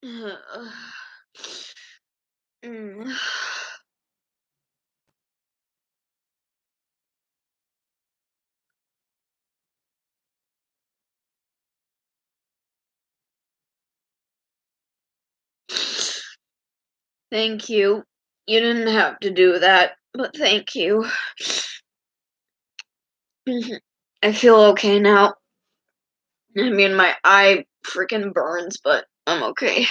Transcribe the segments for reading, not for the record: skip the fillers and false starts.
Mm. Thank you. You didn't have to do that, but thank you. Mhm. I feel okay now. I mean, my eye freaking burns, but I'm okay.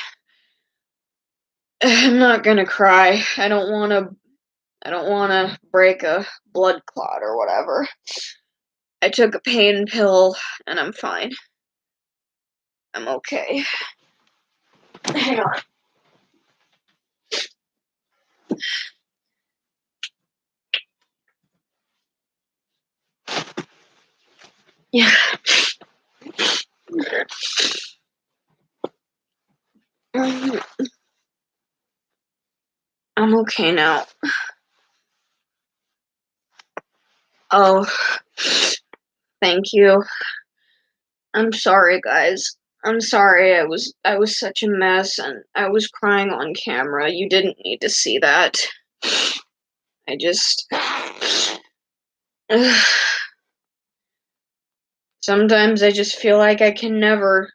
I'm not gonna cry. I don't wanna break a blood clot or whatever. I took a pain pill and I'm fine. I'm okay. Hang on. Yeah. Mhm. I'm okay now. Oh, thank you. I'm sorry, guys. I'm sorry I was such a mess and I was crying on camera. You didn't need to see that. I just sometimes I just feel like I can never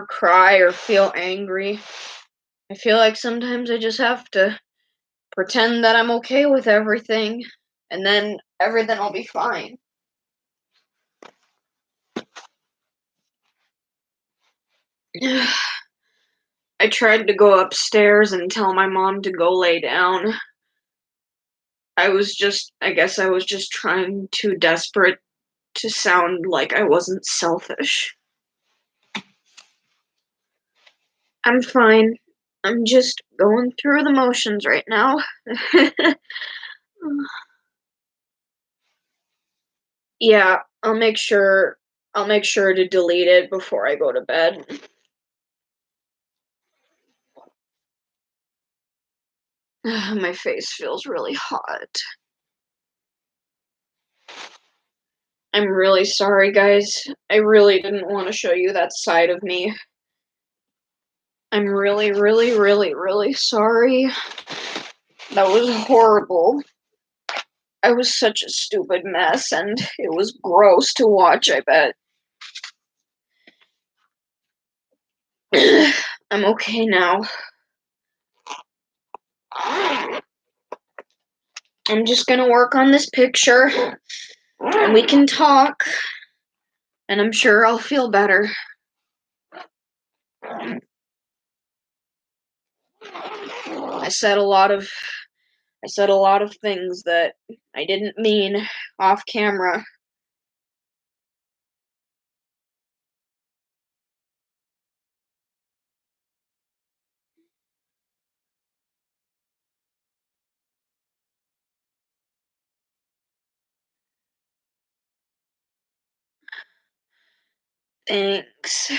cry or feel angry. I feel like sometimes I just have to pretend that I'm okay with everything and then everything will be fine. I tried to go upstairs and tell my mom to go lay down. I guess I was just trying too desperate to sound like I wasn't selfish. I'm fine. I'm just going through the motions right now. Yeah, I'll make sure to delete it before I go to bed. My face feels really hot. I'm really sorry, guys. I really didn't want to show you that side of me. I'm really, really, really, really sorry. That was horrible. I was such a stupid mess, and it was gross to watch, I bet. I'm okay now. I'm just gonna work on this picture, and we can talk, and I'm sure I'll feel better. I said a lot of I said a lot of things that I didn't mean off camera. Thanks.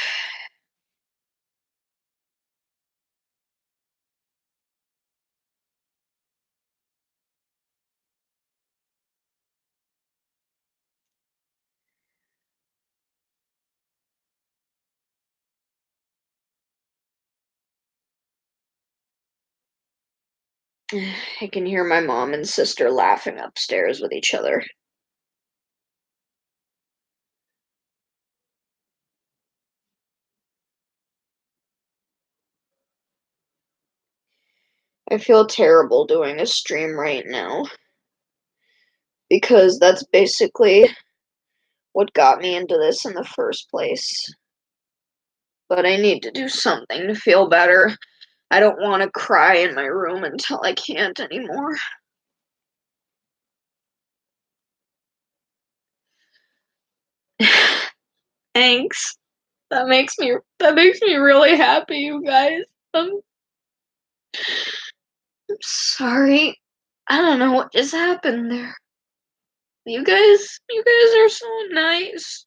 I can hear my mom and sister laughing upstairs with each other. I feel terrible doing a stream right now because that's basically what got me into this in the first place. But I need to do something to feel better. I don't want to cry in my room until I can't anymore. Thanks. That makes me really happy, you guys. I'm sorry. I don't know what just happened there. You guys are so nice.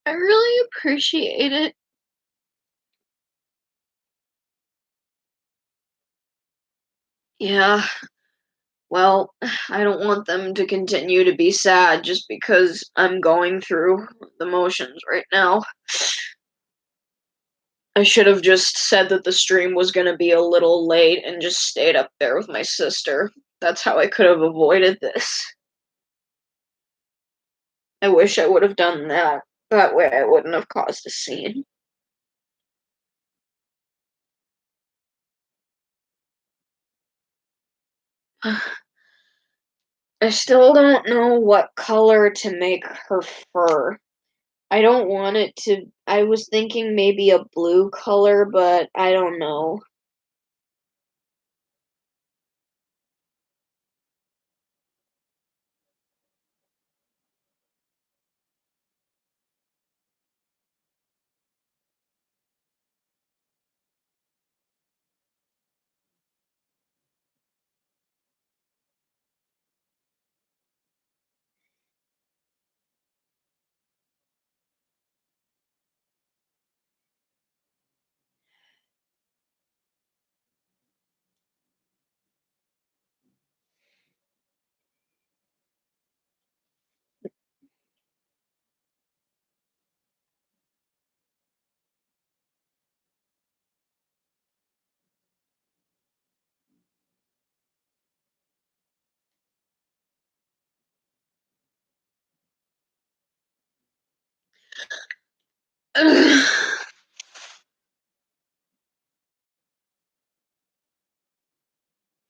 I really appreciate it. Yeah. Well, I don't want them to continue to be sad just because I'm going through the motions right now. I should have just said that the stream was gonna be a little late and just stayed up there with my sister. That's how I could have avoided this. I wish I would have done that. That way I wouldn't have caused a scene. I still don't know what color to make her fur. I don't want it to. I was thinking maybe a blue color, but I don't know.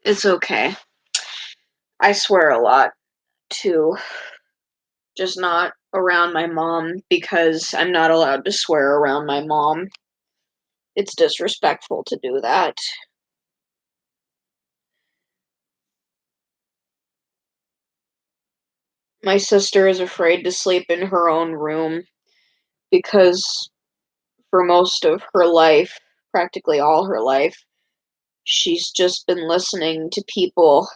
It's okay. I swear a lot too. Just not around my mom because I'm not allowed to swear around my mom. It's disrespectful to do that. My sister is afraid to sleep in her own room because for most of her life, practically all her life, she's just been listening to people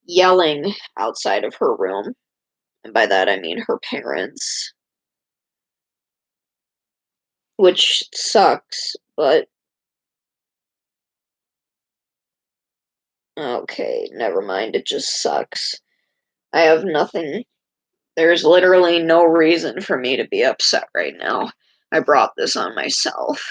yelling outside of her room. And by that I mean her parents. Which sucks, but okay, never mind, it just sucks. I have nothing. There's literally no reason for me to be upset right now. I brought this on myself.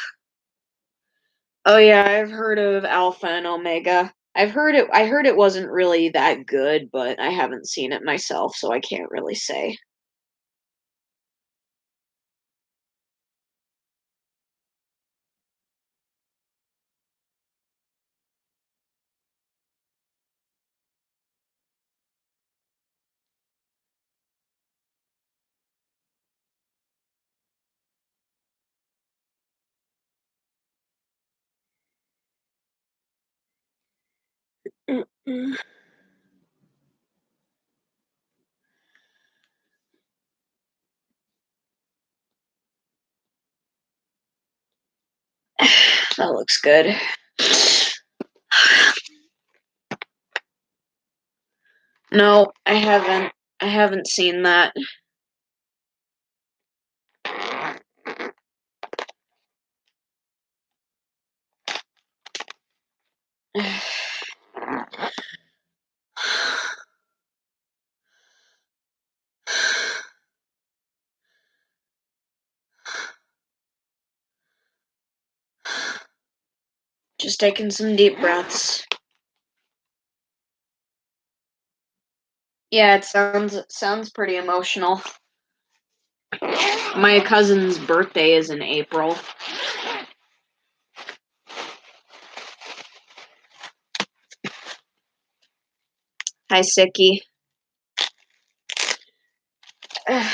Oh yeah, I've heard of Alpha and Omega. I heard it wasn't really that good, but I haven't seen it myself, so I can't really say. Mm-mm. That looks good. No, I haven't. I haven't seen that. Just taking some deep breaths. Yeah, it sounds pretty emotional. My cousin's birthday is in April. Hi, Sicky. I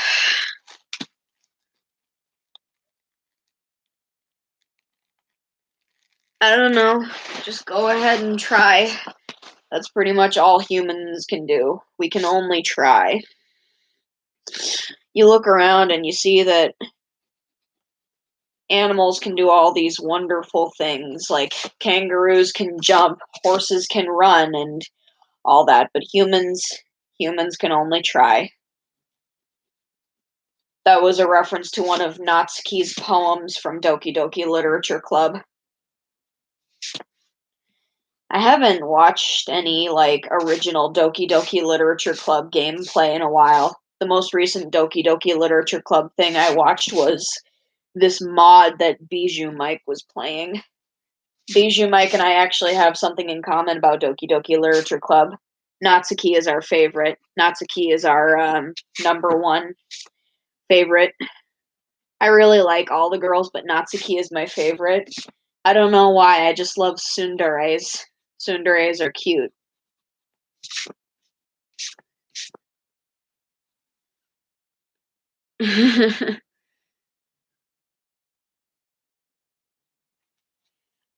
don't know. Just go ahead and try. That's pretty much all humans can do. We can only try. You look around and you see that animals can do all these wonderful things, like kangaroos can jump, horses can run, and all that, but humans can only try. That was a reference to one of Natsuki's poems from Doki Doki Literature Club. I haven't watched any like original Doki Doki Literature Club gameplay in a while. The most recent Doki Doki Literature Club thing I watched was this mod that Bijou Mike was playing. Bijou Mike and I actually have something in common about Doki Doki Literature Club. Natsuki is our favorite. Natsuki is our number one favorite. I really like all the girls, but Natsuki is my favorite. I don't know why, I just love tsunderes. Tsunderes are cute.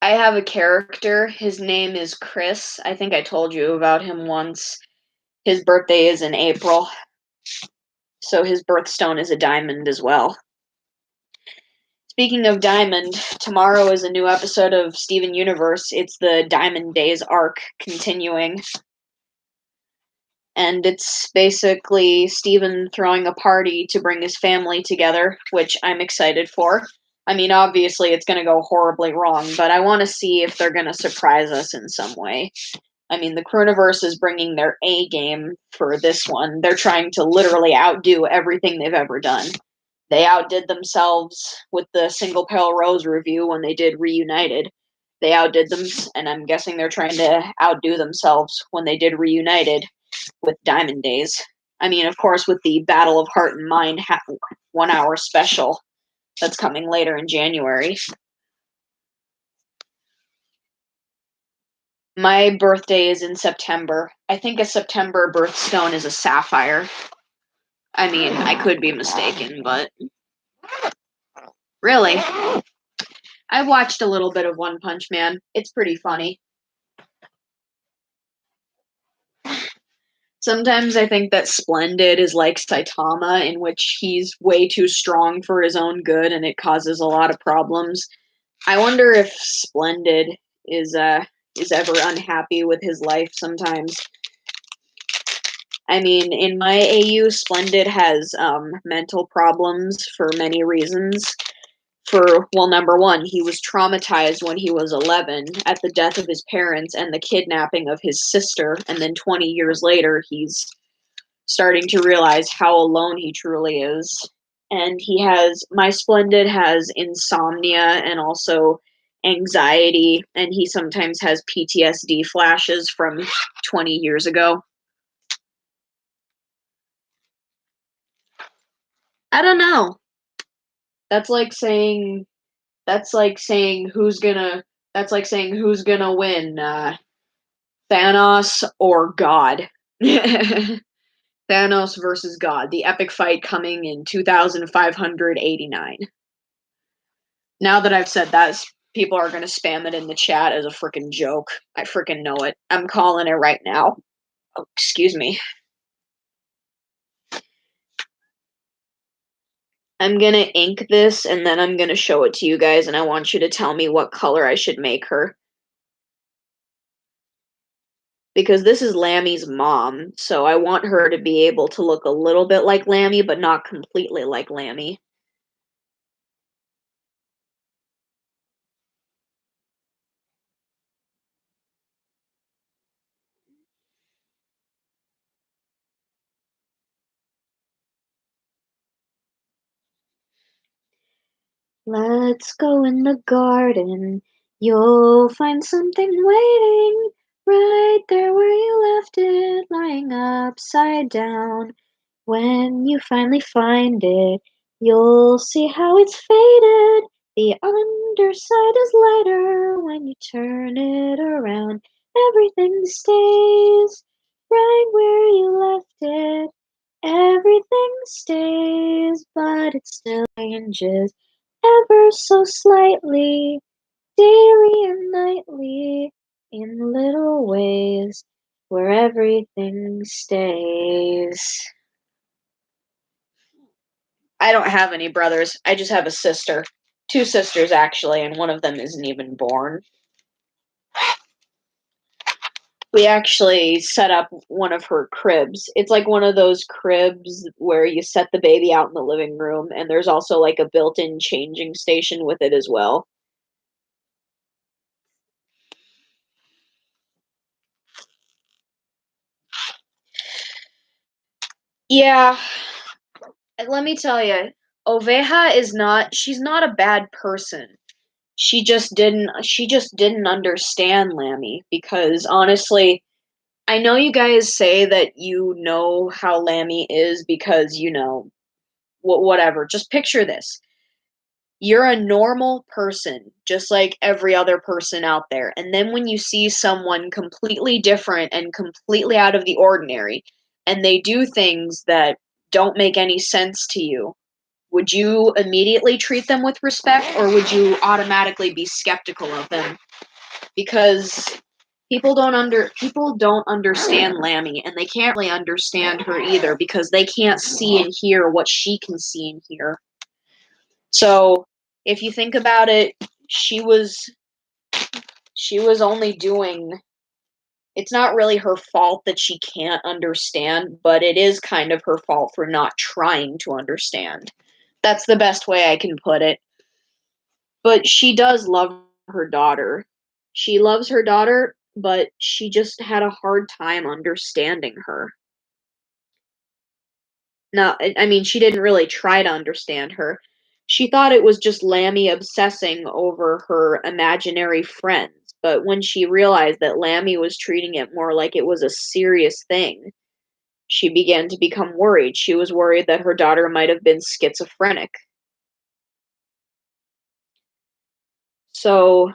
I have a character. His name is Chris. I think I told you about him once. His birthday is in April, so his birthstone is a diamond as well. Speaking of Diamond, tomorrow is a new episode of Steven Universe. It's the Diamond Days arc continuing. And it's basically Steven throwing a party to bring his family together, which I'm excited for. I mean, obviously it's going to go horribly wrong, but I want to see if they're going to surprise us in some way. I mean, the Cruniverse is bringing their A game for this one. They're trying to literally outdo everything they've ever done. They outdid themselves with the Single Pale Rose review when they did Reunited. They outdid them, and I'm guessing they're trying to outdo themselves when they did Reunited with Diamond Days. I mean, of course, with the Battle of Heart and Mind 1 hour special that's coming later in January. My birthday is in September. I think a September birthstone is a sapphire. I mean, I could be mistaken, but really, I've watched a little bit of One Punch Man. It's pretty funny. Sometimes I think that Splendid is like Saitama, in which he's way too strong for his own good and it causes a lot of problems. I wonder if Splendid is ever unhappy with his life sometimes. I mean, in my AU, Splendid has mental problems for many reasons. Well, number one, he was traumatized when he was 11 at the death of his parents and the kidnapping of his sister, and then 20 years later, he's starting to realize how alone he truly is. And my Splendid has insomnia and also anxiety, and he sometimes has PTSD flashes from 20 years ago. I don't know. That's like saying that's like saying who's gonna that's like saying who's gonna win, Thanos or God. Thanos versus God, the epic fight coming in 2589. Now that I've said that, people are going to spam it in the chat as a freaking joke. I freaking know it. I'm calling it right now. Oh, excuse me. I'm going to ink this and then I'm going to show it to you guys, and I want you to tell me what color I should make her. Because this is Lammy's mom, so I want her to be able to look a little bit like Lammy, but not completely like Lammy. Let's go in the garden. You'll find something waiting right there where you left it, lying upside down. When you finally find it, you'll see how it's faded. The underside is lighter when you turn it around. Everything stays right where you left it. Everything stays, but it still changes ever so slightly, daily and nightly, in little ways where everything stays. I don't have any brothers. I just have a sister. 2 sisters, actually, and one of them isn't even born. We actually set up one of her cribs. It's like one of those cribs where you set the baby out in the living room, and there's also like a built-in changing station with it as well. Yeah, let me tell you, Oveja is not, she's not a bad person. She just didn't understand Lammy because honestly, I know you guys say that you know how Lammy is because whatever. Just picture this. You're a normal person, just like every other person out there. And then when you see someone completely different and completely out of the ordinary, and they do things that don't make any sense to you, would you immediately treat them with respect or would you automatically be skeptical of them? Because people don't understand Lammy and they can't really understand her either because they can't see and hear what she can see and hear. So, if you think about it, she was she was only doing it's not really her fault that she can't understand, but it is kind of her fault for not trying to understand. That's the best way I can put it. But she does love her daughter. She loves her daughter, but she just had a hard time understanding her. No, I mean, she didn't really try to understand her. She thought it was just Lammy obsessing over her imaginary friends, but when she realized that Lammy was treating it more like it was a serious thing, she began to become worried. She was worried that her daughter might have been schizophrenic. So,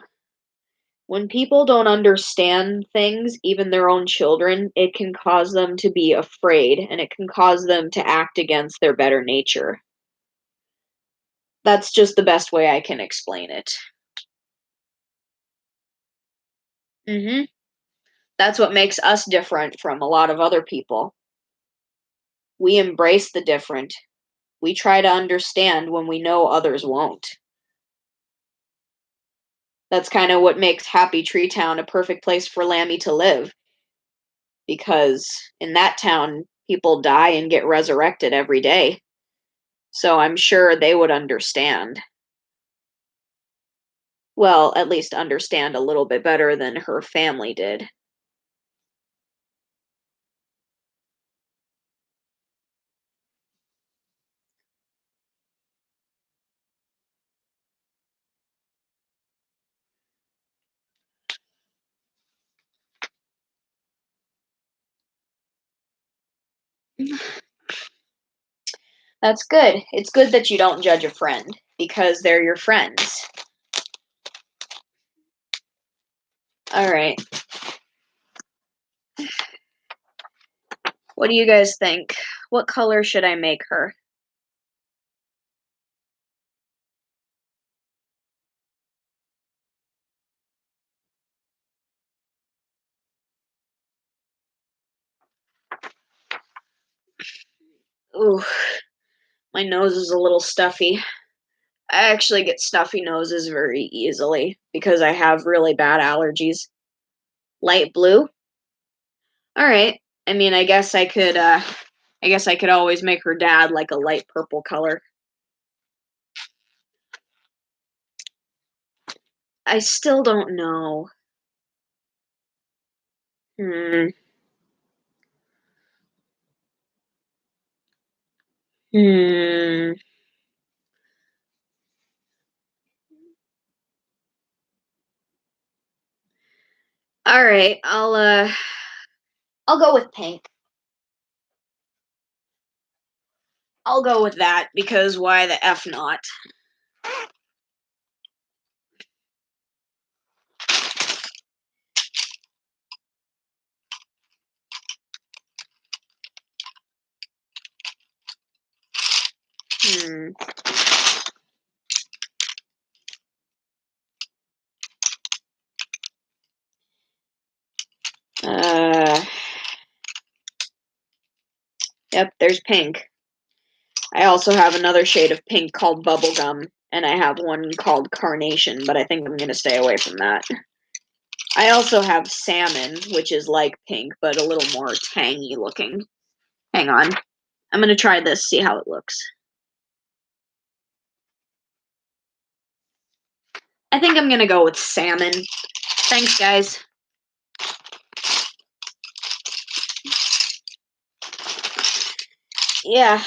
when people don't understand things, even their own children, it can cause them to be afraid and it can cause them to act against their better nature. That's just the best way I can explain it. Mhm. That's what makes us different from a lot of other people. We embrace the different. We try to understand when we know others won't. That's kind of what makes Happy Tree Town a perfect place for Lammy to live, because in that town, people die and get resurrected every day. So I'm sure they would understand. Well, at least understand a little bit better than her family did. That's good. It's good that you don't judge a friend because they're your friends. All right. What do you guys think? What color should I make her? Ooh, my nose is a little stuffy. I actually get stuffy noses very easily because I have really bad allergies. Light blue? All right. I mean, I guess I could always make her dad like a light purple color. I still don't know. Hmm. Hmm. All right. I'll go with pink. I'll go with that because why the F not? Hmm. Uh, yep, there's pink. I also have another shade of pink called bubblegum, and I have one called carnation, but I think I'm gonna stay away from that. I also have salmon, which is like pink, but a little more tangy looking. Hang on. I'm gonna try this, see how it looks. I think I'm gonna go with salmon. Thanks, guys. Yeah,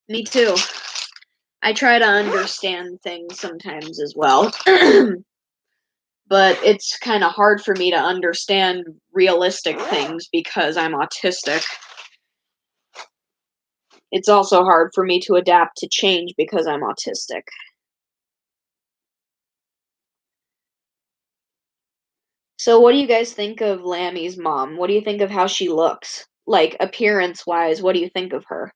me too. I try to understand things sometimes as well. But it's kind of hard for me to understand realistic things because I'm autistic. It's also hard for me to adapt to change because I'm autistic. So, what do you guys think of Lammy's mom? What do you think of how she looks? Like, appearance wise, what do you think of her?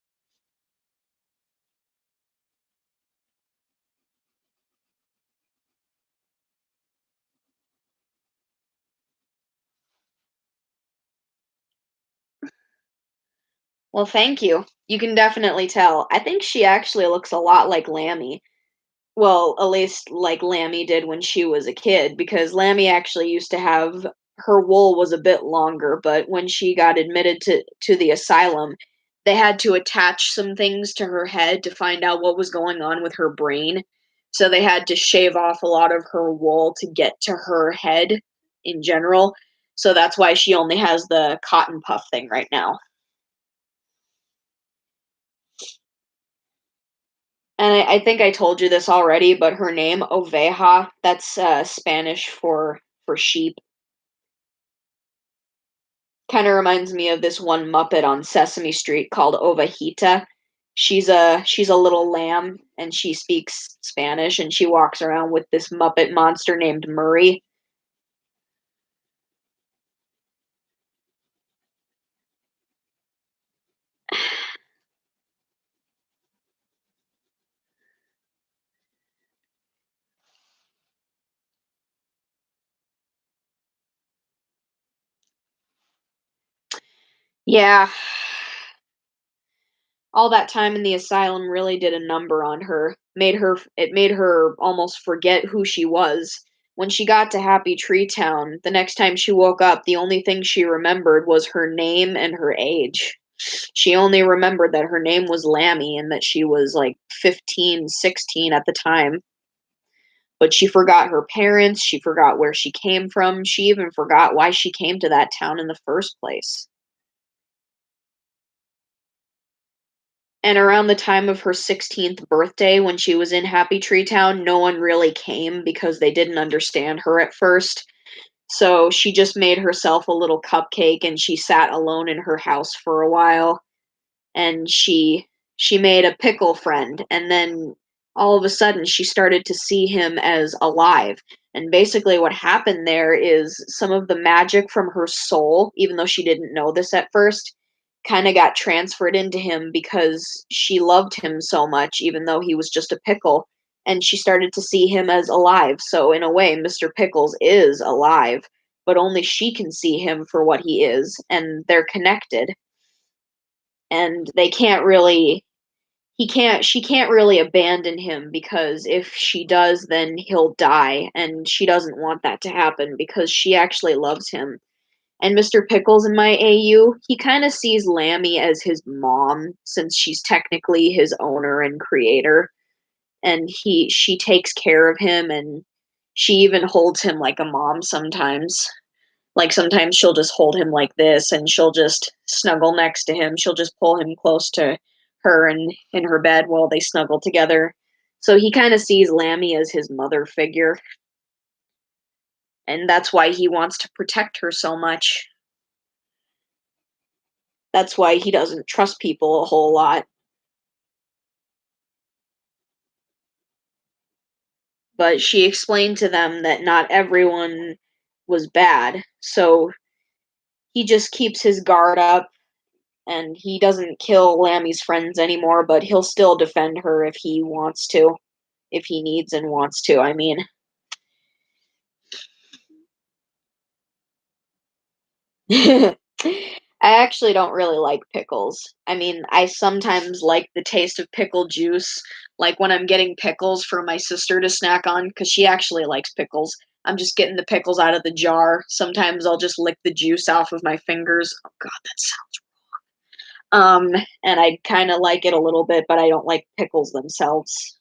Well, thank you. You can definitely tell. I think she actually looks a lot like Lammy. Well, at least like Lammy did when she was a kid, because Lammy actually used to have her wool was a bit longer, but when she got admitted to the asylum, they had to attach some things to her head to find out what was going on with her brain. So they had to shave off a lot of her wool to get to her head in general. So that's why she only has the cotton puff thing right now. And I think I told you this already, but her name, Oveja, that's Spanish for sheep. Kinda reminds me of this one Muppet on Sesame Street called Ovejita. She's a little lamb, and she speaks Spanish, and she walks around with this Muppet monster named Murray. Yeah, all that time in the asylum really did a number on her. Made her almost forget who she was. When she got to Happy Tree Town, the next time she woke up, the only thing she remembered was her name and her age. She only remembered that her name was Lammy and that she was like 15, 16 at the time. But she forgot her parents, she forgot where she came from, she even forgot why she came to that town in the first place. And around the time of her 16th birthday, when she was in Happy Tree Town, no one really came because they didn't understand her at first. So she just made herself a little cupcake and she sat alone in her house for a while. And she made a pickle friend, and then all of a sudden she started to see him as alive. And basically what happened there is some of the magic from her soul, even though she didn't know this at first, kind of got transferred into him because she loved him so much even though he was just a pickle, and she started to see him as alive. So in a way, Mr. Pickles is alive, but only she can see him for what he is, and they're connected, and they can't really he can't she can't really abandon him, because if she does, then he'll die, and she doesn't want that to happen because she actually loves him. And Mr. Pickles in my AU, he kind of sees Lammy as his mom since she's technically his owner and creator, and she takes care of him, and she even holds him like a mom sometimes. Like, sometimes she'll just hold him like this, and she'll just snuggle next to him. She'll just pull him close to her and in her bed while they snuggle together. So he kind of sees Lammy as his mother figure, and that's why he wants to protect her so much. That's why he doesn't trust people a whole lot. But she explained to them that not everyone was bad. So he just keeps his guard up, and he doesn't kill Lammy's friends anymore, but he'll still defend her if he wants to, if he needs and wants to, I mean. I actually don't really like pickles. I mean, I sometimes like the taste of pickle juice, like when I'm getting pickles for my sister to snack on, because she actually likes pickles. I'm just getting the pickles out of the jar. Sometimes I'll just lick the juice off of my fingers. Oh god, that sounds. And I kind of like it a little bit, but I don't like pickles themselves.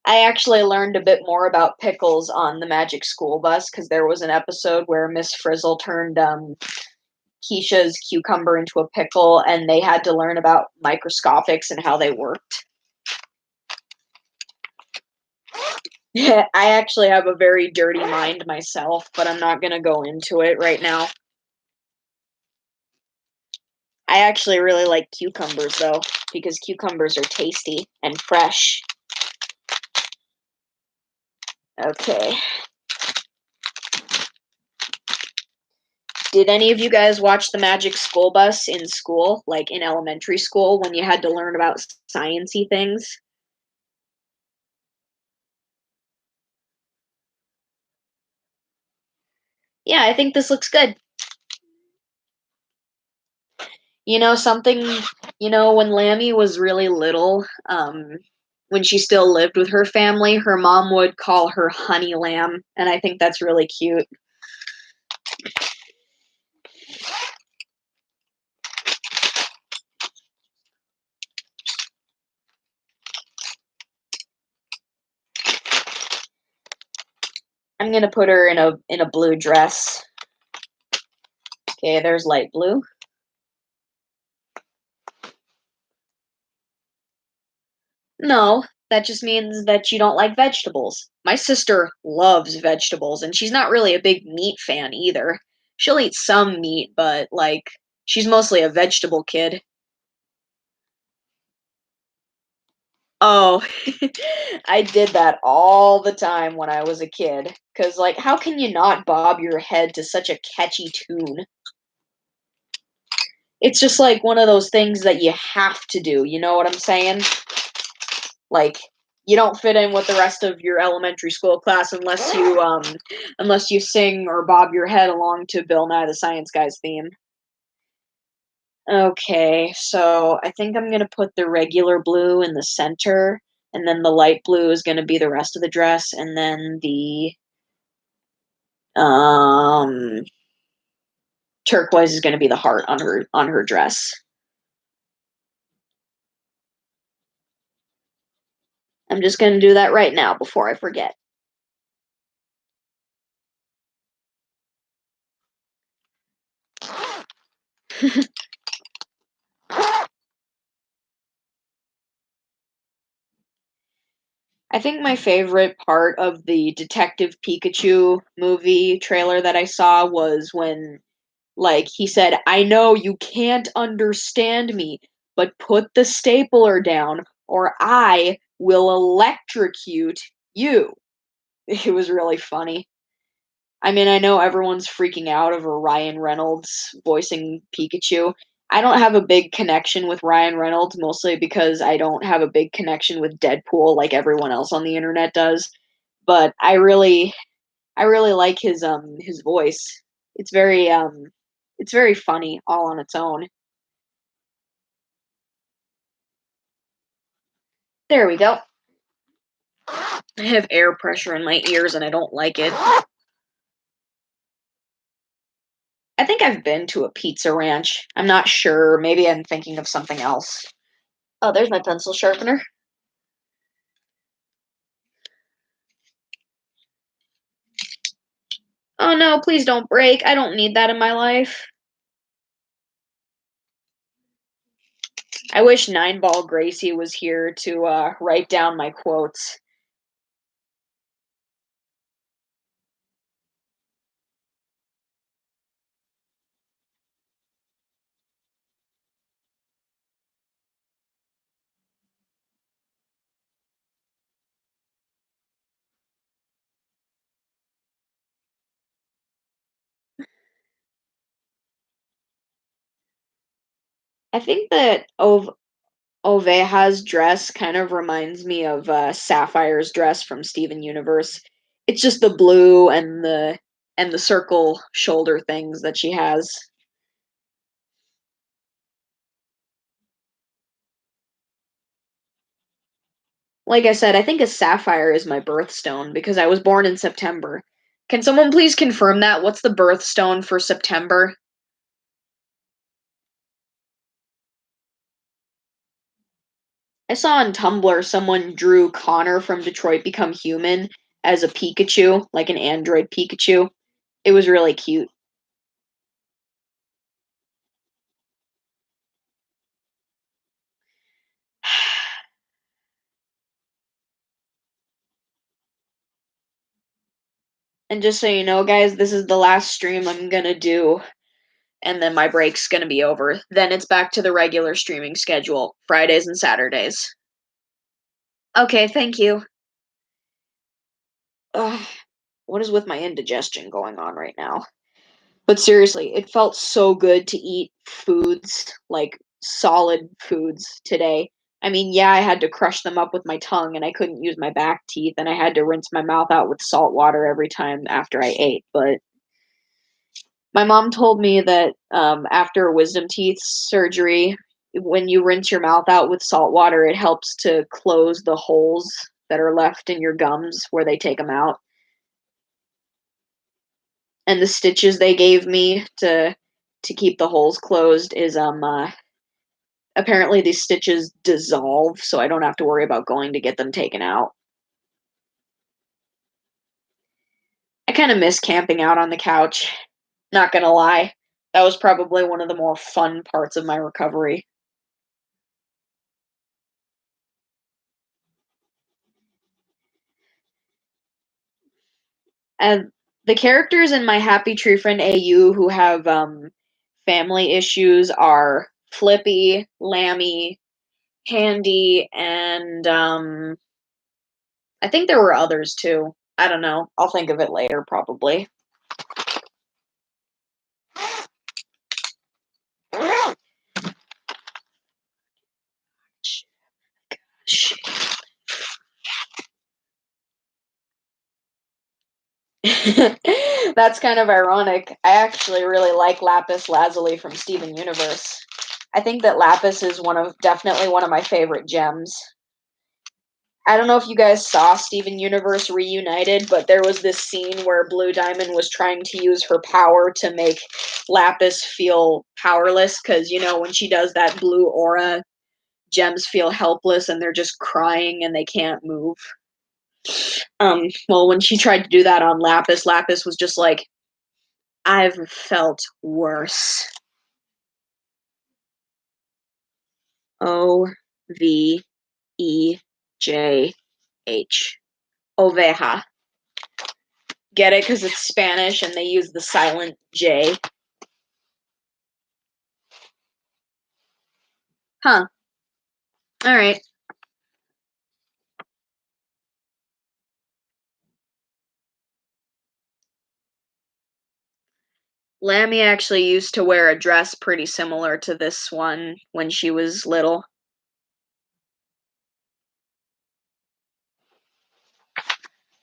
I actually learned a bit more about pickles on the Magic School Bus because there was an episode where Miss Frizzle turned Keisha's cucumber into a pickle, and they had to learn about microscopics and how they worked. I actually have a very dirty mind myself, but I'm not gonna go into it right now. I actually really like cucumbers though, because cucumbers are tasty and fresh. Okay. Did any of you guys watch the Magic School Bus in school, like in elementary school, when you had to learn about sciencey things? Yeah, I think this looks good. Something, when Lammy was really little, when she still lived with her family, her mom would call her Honey Lamb, and I think that's really cute. I'm gonna put her in a blue dress. Okay, there's light blue. No, that just means that you don't like vegetables. My sister loves vegetables, and she's not really a big meat fan either. She'll eat some meat, but like she's mostly a vegetable kid. Oh, I did that all the time when I was a kid. Cause like, how can you not bob your head to such a catchy tune? It's just like one of those things that you have to do. You know what I'm saying? Like, you don't fit in with the rest of your elementary school class unless you sing or bob your head along to Bill Nye the Science Guy's theme. Okay, so I think I'm gonna put the regular blue in the center, and then the light blue is gonna be the rest of the dress, and then the um turquoise is gonna be the heart on her dress. I'm just gonna do that right now before I forget. I think my favorite part of the Detective Pikachu movie trailer that I saw was when, like, he said, I know you can't understand me, but put the stapler down or I will electrocute you. It was really funny. I mean, I know everyone's freaking out over Ryan Reynolds voicing Pikachu. I don't have a big connection with Ryan Reynolds, mostly because I don't have a big connection with Deadpool like everyone else on the internet does. But I really like his voice. It's very funny all on its own. There we go. I have air pressure in my ears and I don't like it. I think I've been to a pizza ranch. I'm not sure. Maybe I'm thinking of something else. Oh, there's my pencil sharpener. Oh no, please don't break. I don't need that in my life. I wish Nine Ball Gracie was here to write down my quotes. I think that Oveja's dress kind of reminds me of Sapphire's dress from Steven Universe. It's just the blue and the circle shoulder things that she has. Like I said, I think a sapphire is my birthstone because I was born in September. Can someone please confirm that? What's the birthstone for September? I saw on Tumblr someone drew Connor from Detroit Become Human as a Pikachu, like an android Pikachu. It was really cute. And just so you know, guys, this is the last stream I'm gonna do, and then my break's gonna be over. Then it's back to the regular streaming schedule, Fridays and Saturdays. Okay, thank you. Ugh, what is with my indigestion going on right now? But seriously, it felt so good to eat foods, like solid foods today. I mean, yeah, I had to crush them up with my tongue and I couldn't use my back teeth and I had to rinse my mouth out with salt water every time after I ate. But my mom told me that after wisdom teeth surgery, when you rinse your mouth out with salt water, it helps to close the holes that are left in your gums where they take them out. And the stitches they gave me to keep the holes closed is apparently these stitches dissolve, so I don't have to worry about going to get them taken out. I kind of miss camping out on the couch. Not gonna lie. That was probably one of the more fun parts of my recovery. And the characters in my Happy Tree Friend AU who have family issues are Flippy, Lammy, Handy, and I think there were others too. I don't know. I'll think of it later, probably. That's kind of ironic. I actually really like Lapis Lazuli from Steven Universe. I think that Lapis is definitely one of my favorite gems. I don't know if you guys saw Steven Universe Reunited, but there was this scene where Blue Diamond was trying to use her power to make Lapis feel powerless because, you know, when she does that blue aura, gems feel helpless and they're just crying and they can't move. Well, when she tried to do that on Lapis, Lapis was just like, I've felt worse. OVEJH. Oveja. Get it? Because it's Spanish and they use the silent J. Huh. Alright. Lammy actually used to wear a dress pretty similar to this one when she was little.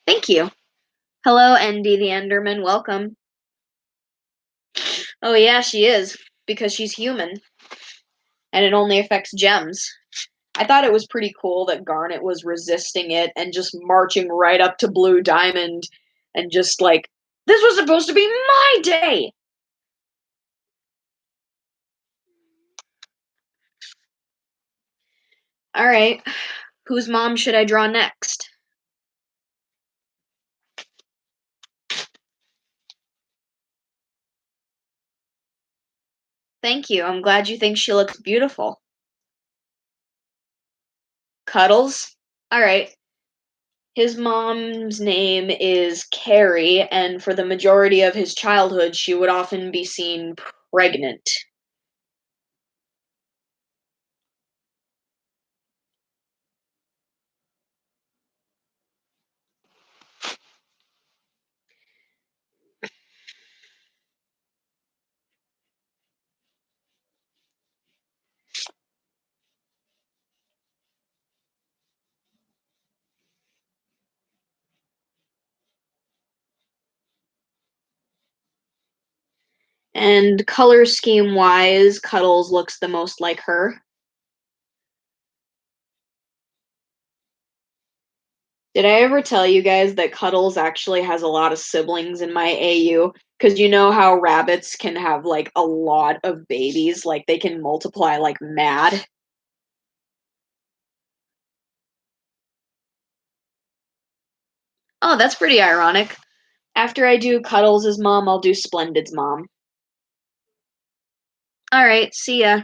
Thank you. Hello, Endy the Enderman. Welcome. Oh, yeah, she is. Because she's human. And it only affects gems. I thought it was pretty cool that Garnet was resisting it and just marching right up to Blue Diamond and just like, this was supposed to be my day! Alright, whose mom should I draw next? Thank you, I'm glad you think she looks beautiful. Cuddles? Alright. His mom's name is Carrie, and for the majority of his childhood, she would often be seen pregnant. And color scheme wise, Cuddles looks the most like her. Did I ever tell you guys that Cuddles actually has a lot of siblings in my AU? Because you know how rabbits can have like a lot of babies, like they can multiply like mad. Oh, that's pretty ironic. After I do Cuddles' mom, I'll do Splendid's mom. Alright, see ya.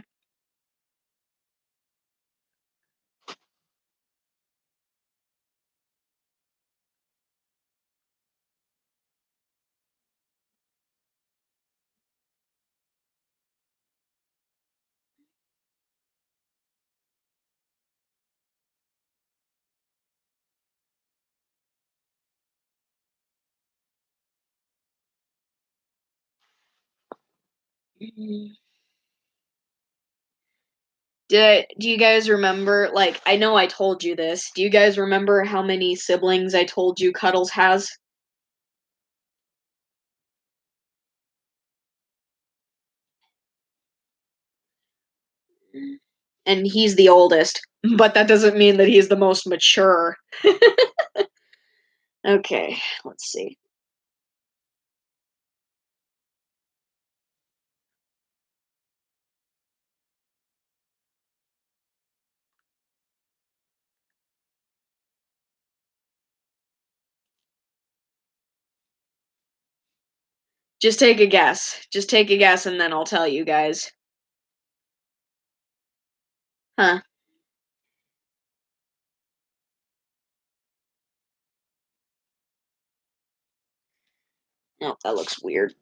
Do you guys remember, like, I know I told you this. Do you guys remember how many siblings I told you Cuddles has? And he's the oldest, but that doesn't mean that he's the most mature. Okay, let's see. Just take a guess. Just take a guess and then I'll tell you guys. Huh. No, that looks weird.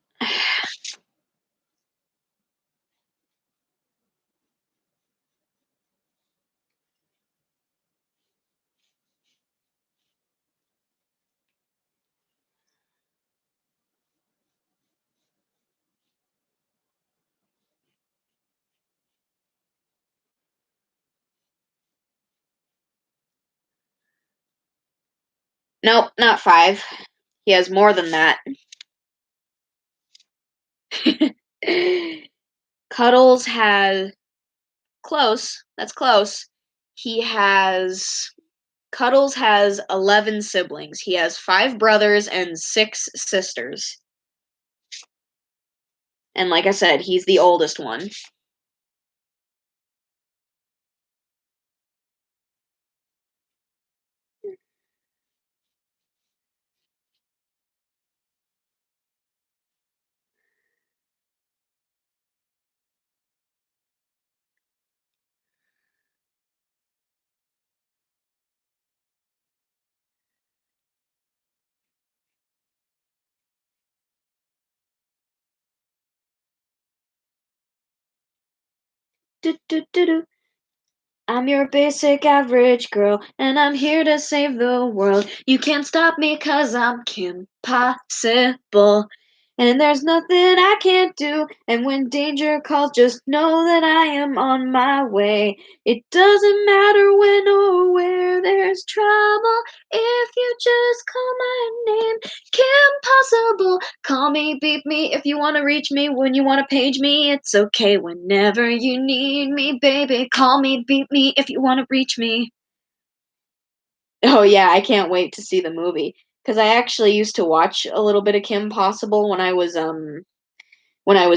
Nope, not 5. He has more than that. Cuddles has close. That's close. He has Cuddles has 11 siblings. He has 5 brothers and 6 sisters. And like I said, he's the oldest one. Do, do, do, do. I'm your basic average girl, and I'm here to save the world. You can't stop me cause I'm Kim Possible. And there's nothing I can't do. And when danger calls, just know that I am on my way. It doesn't matter when or where there's trouble. If you just call my name, Kim Possible. Call me, beep me if you want to reach me. When you want to page me, it's okay. Whenever you need me, baby, call me, beep me if you want to reach me. Oh yeah, I can't wait to see the movie because I actually used to watch a little bit of Kim Possible when I was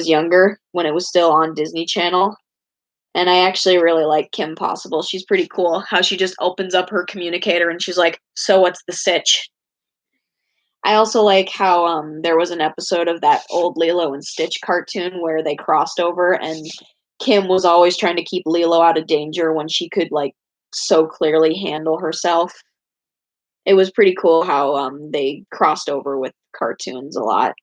younger, when it was still on Disney Channel. And I actually really like Kim Possible. She's pretty cool. How she just opens up her communicator and she's like, "So what's the sitch?" I also like how there was an episode of that old Lilo and Stitch cartoon where they crossed over and Kim was always trying to keep Lilo out of danger when she could like so clearly handle herself. It was pretty cool how they crossed over with cartoons a lot.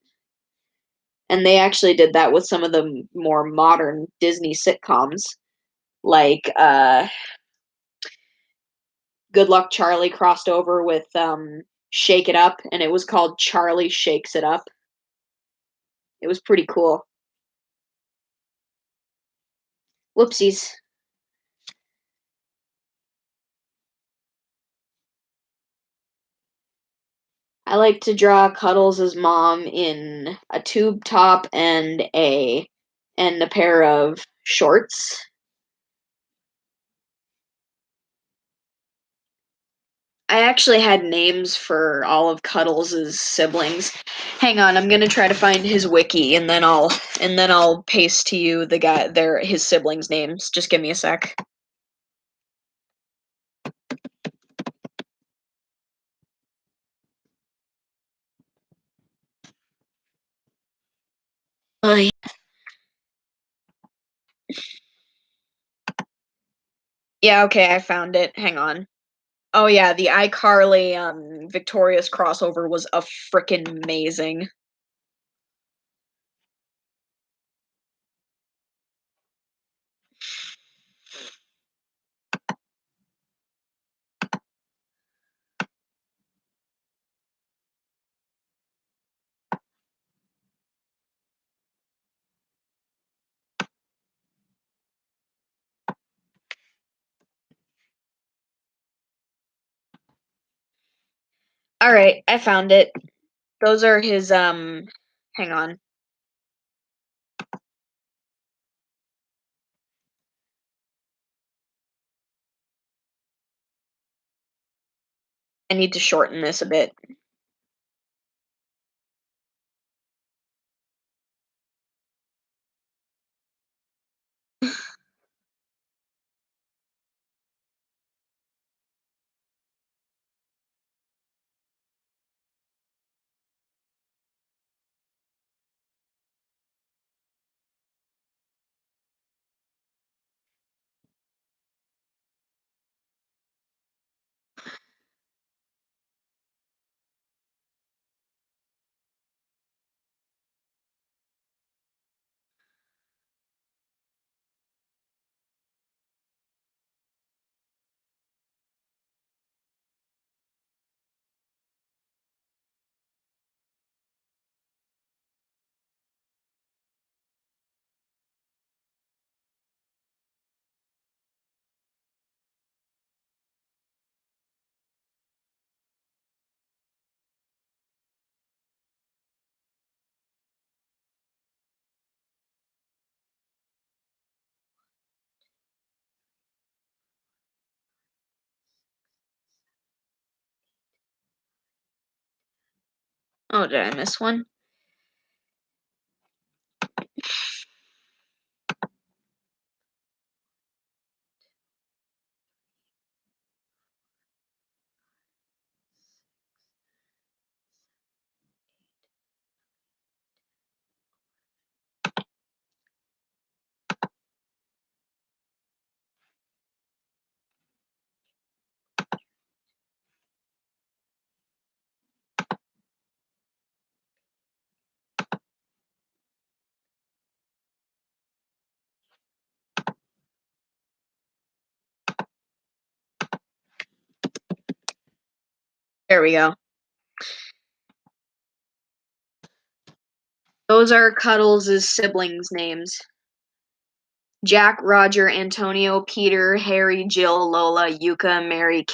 And they actually did that with some of the more modern Disney sitcoms, like Good Luck Charlie crossed over with Shake It Up, and it was called Charlie Shakes It Up. It was pretty cool. Whoopsies. I like to draw Cuddles' mom in a tube top and a pair of shorts. I actually had names for all of Cuddles' siblings. Hang on, I'm gonna try to find his wiki and then I'll paste to you his siblings' names. Just give me a sec. Uh, yeah, okay, I found it. Hang on. Oh yeah, the iCarly Victorious crossover was a freaking amazing. Alright, I found it. Those are his, hang on. I need to shorten this a bit. Oh, did I miss one? There we go. Those are Cuddles' siblings' names. Jack, Roger, Antonio, Peter, Harry, Jill, Lola, Yuka, Mary,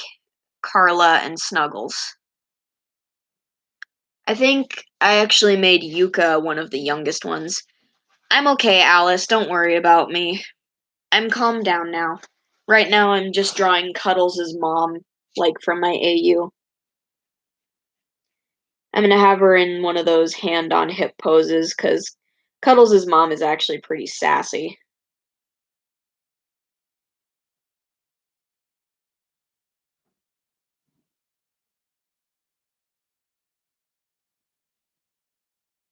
Carla, and Snuggles. I think I actually made Yuka one of the youngest ones. I'm okay, Alice. Don't worry about me. I'm calmed down now. Right now, I'm just drawing Cuddles' mom, like from my AU. I'm gonna have her in one of those hand on hip poses because Cuddles' mom is actually pretty sassy.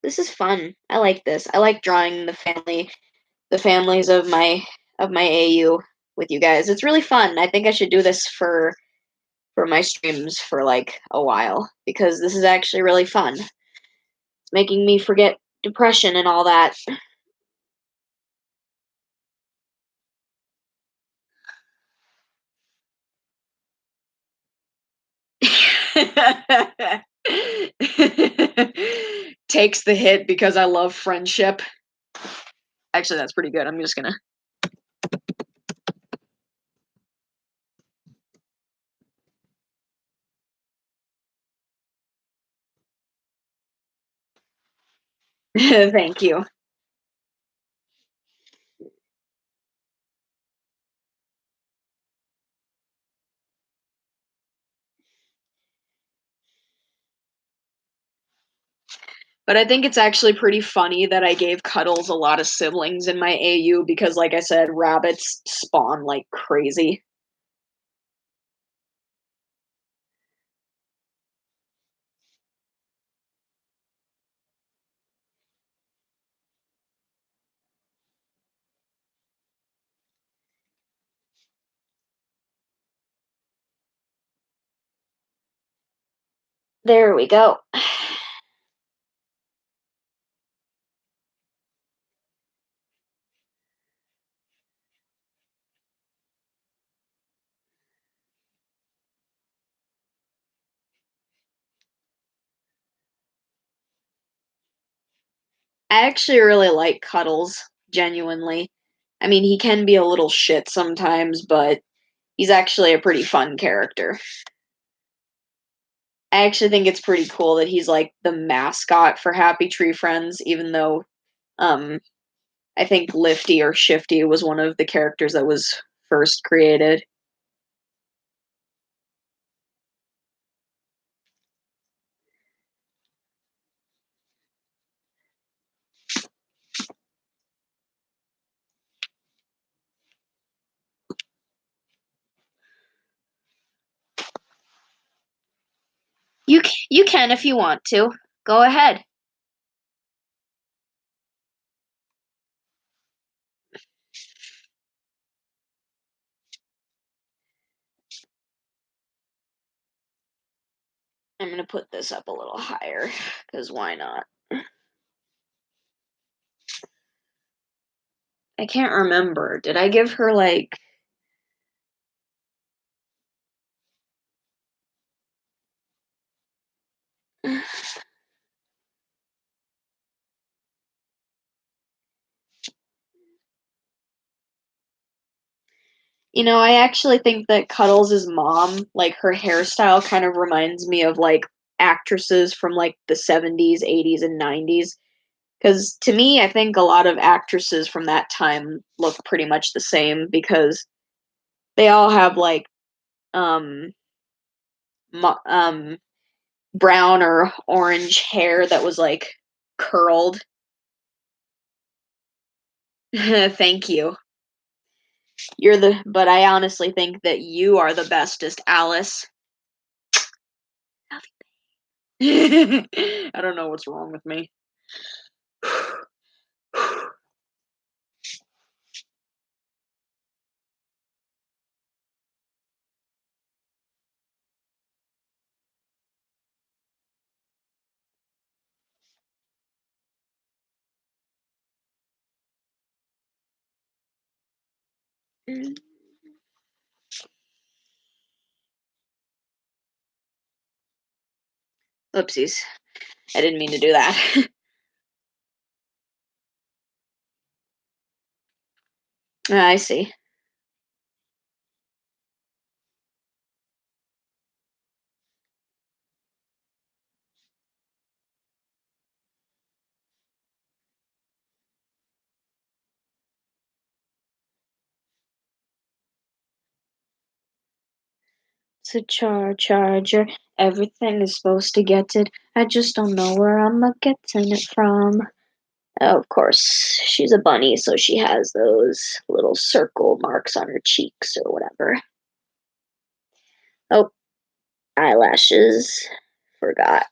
This is fun. I like this. I like drawing the families of my AU with you guys. It's really fun. I think I should do this for my streams for like a while because this is actually really fun. It's making me forget depression and all that. Takes the hit because I love friendship. Actually, that's pretty good. I'm just gonna. Thank you. But I think it's actually pretty funny that I gave Cuddles a lot of siblings in my AU because, like I said, rabbits spawn like crazy. There we go. I actually really like Cuddles, genuinely. I mean, he can be a little shit sometimes, but he's actually a pretty fun character. I actually think it's pretty cool that he's like the mascot for Happy Tree Friends, even though um I think Lifty or Shifty was one of the characters that was first created. You can if you want to. Go ahead. I'm gonna put this up a little higher, because why not? I can't remember. Did I give her like I actually think that Cuddles' mom, like her hairstyle kind of reminds me of like actresses from like the 70s, 80s, and 90s. Because to me, I think a lot of actresses from that time look pretty much the same because they all have like um, brown or orange hair that was like curled. Thank you. But I honestly think that you are the bestest, Alice. I don't know what's wrong with me. Oopsies. I didn't mean to do that. I see. It's a charger. Everything is supposed to get it. I just don't know where I'm getting it from. Oh, of course, she's a bunny, so she has those little circle marks on her cheeks or whatever. Oh, eyelashes. Forgot.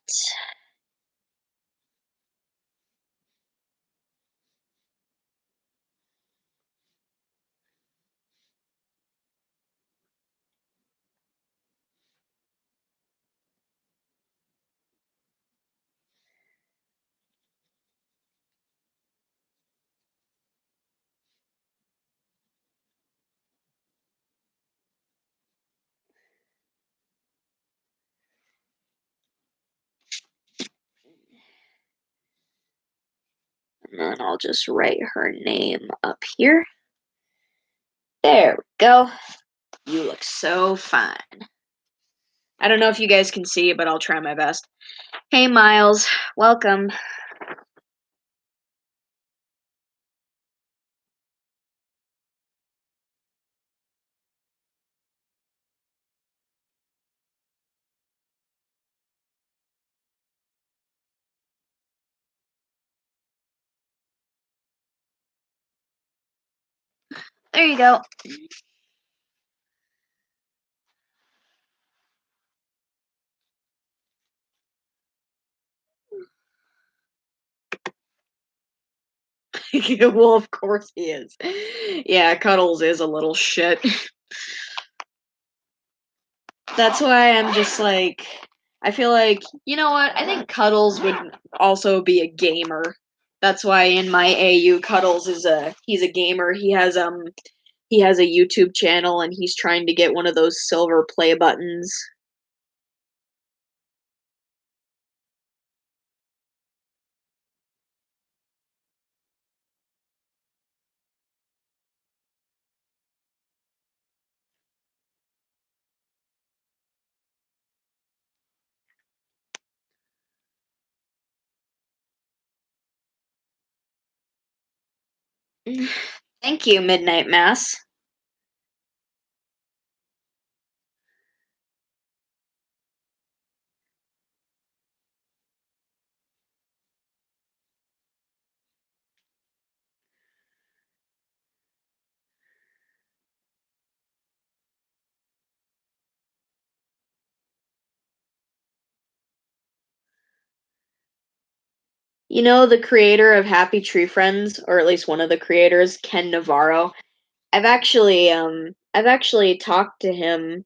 And then I'll just write her name up here. There we go. You look so fine. I don't know if you guys can see, but I'll try my best. Hey, Miles. Welcome. There you go. Well, of course he is. Yeah, Cuddles is a little shit. That's why I'm just like, I feel like, you know what? I think Cuddles would also be a gamer. That's why in my AU, Cuddles he's a gamer. He has a YouTube channel and he's trying to get one of those silver play buttons. Thank you, Midnight Mass. You know the creator of Happy Tree Friends, or at least one of the creators, Ken Navarro? I've actually talked to him,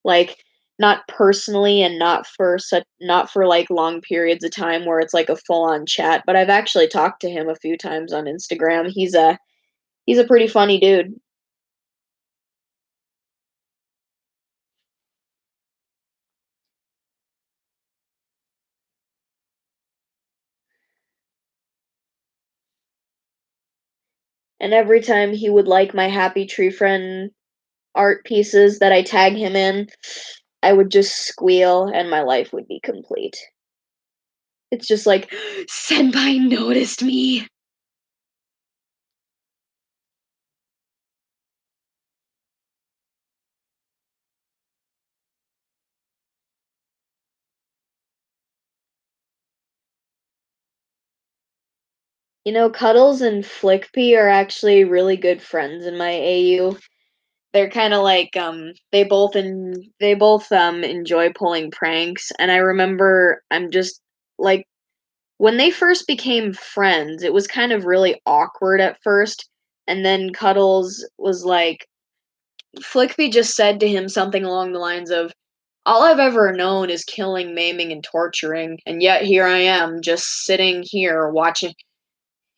like, not personally and not for, like, long periods of time where it's like a full-on chat, but I've actually talked to him a few times on Instagram. He's a pretty funny dude. And every time he would like my Happy Tree Friend art pieces that I tag him in, I would just squeal and my life would be complete. It's just like, "Senpai noticed me." You know, Cuddles and Flickpea are actually really good friends in my AU. They're kinda like, they both enjoy pulling pranks, and I remember I'm just like, when they first became friends, it was kind of really awkward at first, and then Cuddles was like, Flickby just said to him something along the lines of, "All I've ever known is killing, maiming, and torturing, and yet here I am, just sitting here watching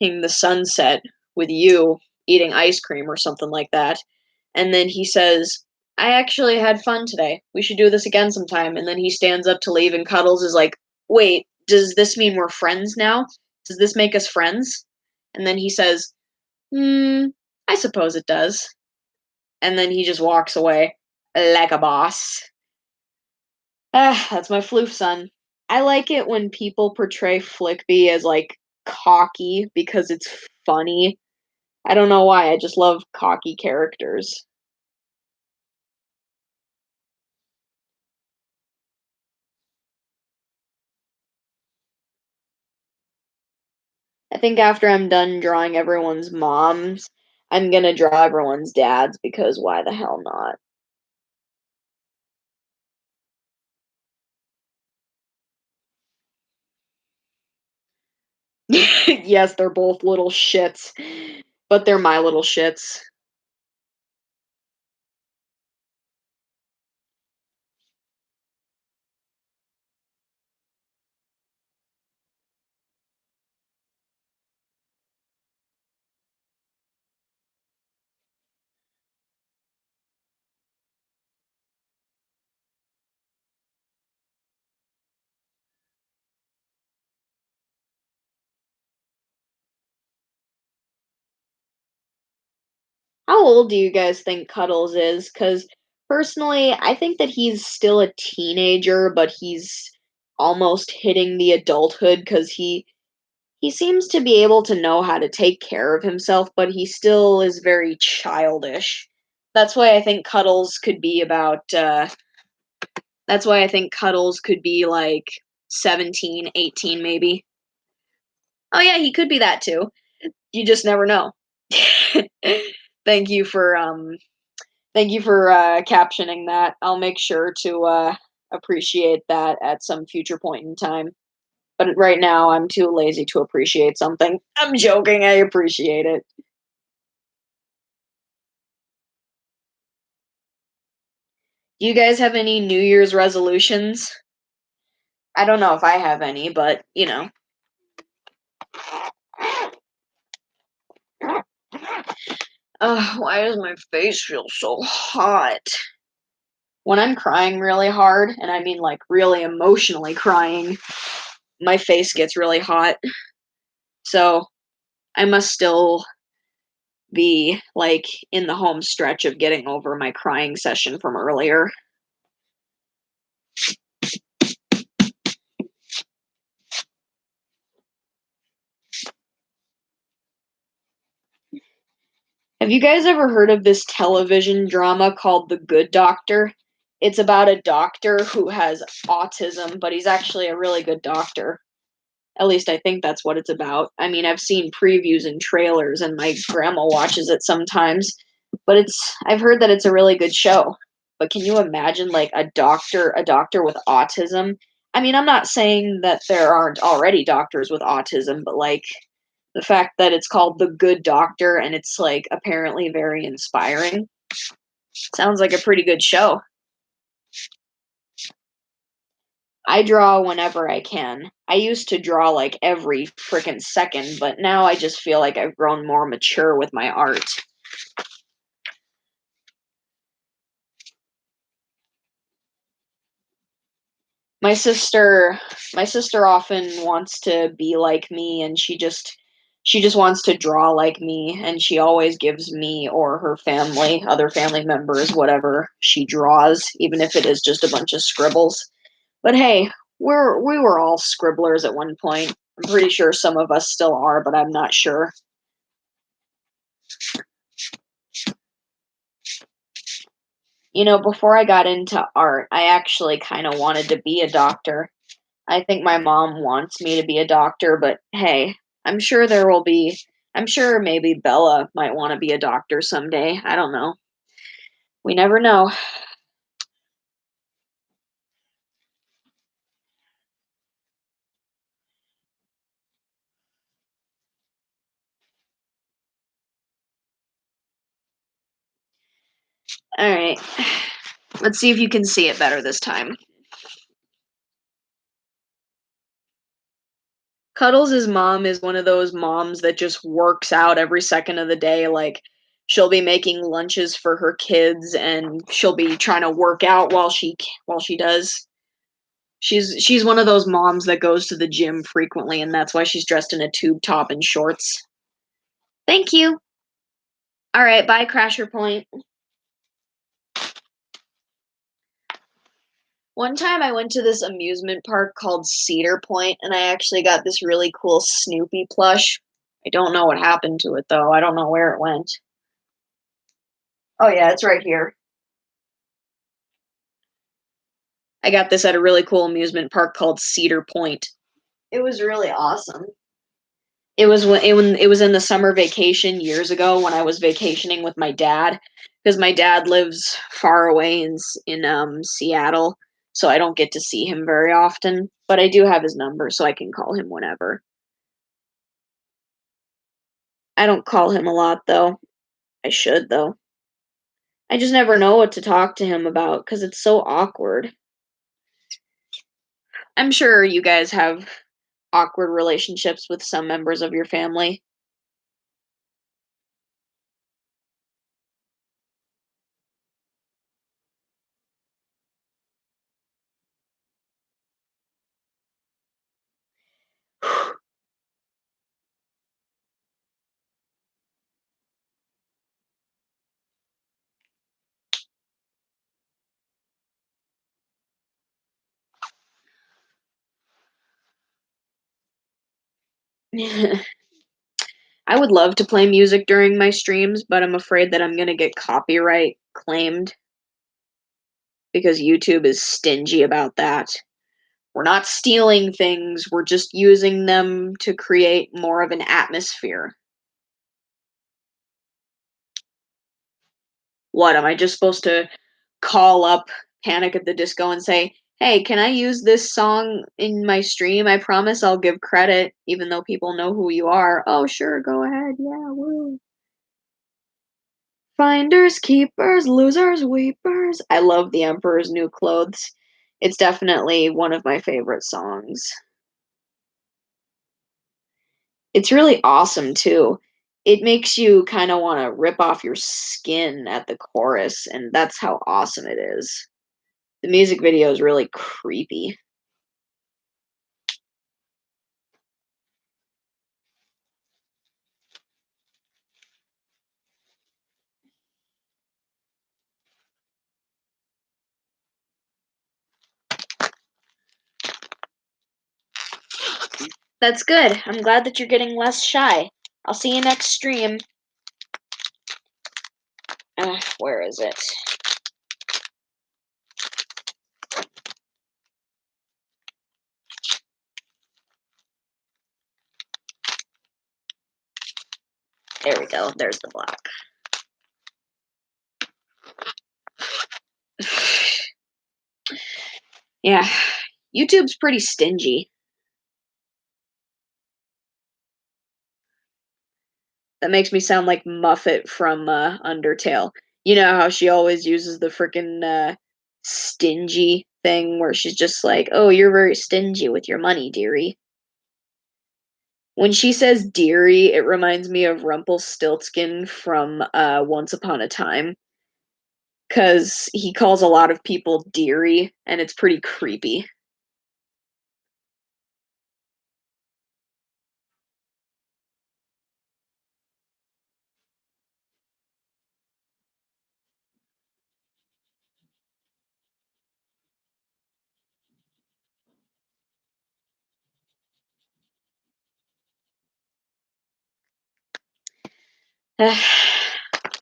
the sunset with you, eating ice cream," or something like that. And then he says, "I actually had fun today. We should do this again sometime." And then he stands up to leave, and Cuddles is like, "Wait, does this mean we're friends now? Does this make us friends?" And then he says, "Hmm, I suppose it does." And then he just walks away like a boss. Ah, that's my floof son. I like it when people portray Flickby as like cocky because it's funny. I don't know why. I just love cocky characters. I think after I'm done drawing everyone's moms, I'm gonna draw everyone's dads because why the hell not? Yes, they're both little shits, but they're my little shits. How old do you guys think Cuddles is? Because personally, I think that he's still a teenager, but he's almost hitting the adulthood because he seems to be able to know how to take care of himself, but he still is very childish. That's why I think Cuddles could be about, that's why I think Cuddles could be like 17, 18, maybe. Oh, yeah, he could be that too. You just never know. Thank you for, captioning that. I'll make sure to, appreciate that at some future point in time. But right now, I'm too lazy to appreciate something. I'm joking, I appreciate it. Do you guys have any New Year's resolutions? I don't know if I have any, but, you know. Ugh, why does my face feel so hot? When I'm crying really hard, and I mean, like, really emotionally crying, my face gets really hot. So, I must still be, like, in the home stretch of getting over my crying session from earlier. Have you guys ever heard of this television drama called The Good Doctor? It's about a doctor who has autism, but he's actually a really good doctor. At least I think that's what it's about. I mean, I've seen previews and trailers, and my grandma watches it sometimes. But I've heard that it's a really good show. But can you imagine like a doctor with autism? I mean, I'm not saying that there aren't already doctors with autism, but like the fact that it's called The Good Doctor and it's like apparently very inspiring. Sounds like a pretty good show. I draw whenever I can. I used to draw like every freaking second, but now I just feel like I've grown more mature with my art. My sister my sister often wants to be like me and she just wants to draw like me and she always gives me or her family, other family members, whatever she draws, even if it is just a bunch of scribbles. But hey, we were all scribblers at one point. I'm pretty sure some of us still are, but I'm not sure. You know, before I got into art, I actually kind of wanted to be a doctor. I think my mom wants me to be a doctor, but hey, I'm sure there will be. I'm sure maybe Bella might want to be a doctor someday. I don't know. We never know. All right. Let's see if you can see it better this time. Cuddles' mom is one of those moms that just works out every second of the day. Like, she'll be making lunches for her kids, and she'll be trying to work out while she does. She's one of those moms that goes to the gym frequently, and that's why she's dressed in a tube top and shorts. Thank you. All right, bye, Crasher Point. One time I went to this amusement park called Cedar Point, and I actually got this really cool Snoopy plush. I don't know what happened to it, though. I don't know where it went. Oh, yeah, it's right here. I got this at a really cool amusement park called Cedar Point. It was really awesome. It was in the summer vacation years ago when I was vacationing with my dad because my dad lives far away in Seattle, so I don't get to see him very often. But I do have his number, so I can call him whenever. I don't call him a lot though. I should though. I just never know what to talk to him about because it's so awkward. I'm sure you guys have awkward relationships with some members of your family. I would love to play music during my streams, but I'm afraid that I'm going to get copyright claimed because YouTube is stingy about that. We're not stealing things, we're just using them to create more of an atmosphere. What, am I just supposed to call up Panic at the Disco and say, "Hey, can I use this song in my stream? I promise I'll give credit, even though people know who you are." Oh, sure, go ahead. Yeah, woo. Finders, keepers, losers, weepers. I love The Emperor's New Clothes. It's definitely one of my favorite songs. It's really awesome too. It makes you kind of want to rip off your skin at the chorus, and that's how awesome it is. The music video is really creepy. That's good. I'm glad that you're getting less shy. I'll see you next stream. Where is it? There we go. There's the block. Yeah, YouTube's pretty stingy. That makes me sound like Muffet from Undertale. You know how she always uses the freaking stingy thing where she's just like, "Oh, you're very stingy with your money, dearie." When she says dearie, it reminds me of Rumpelstiltskin from Once Upon a Time, because he calls a lot of people dearie, and it's pretty creepy.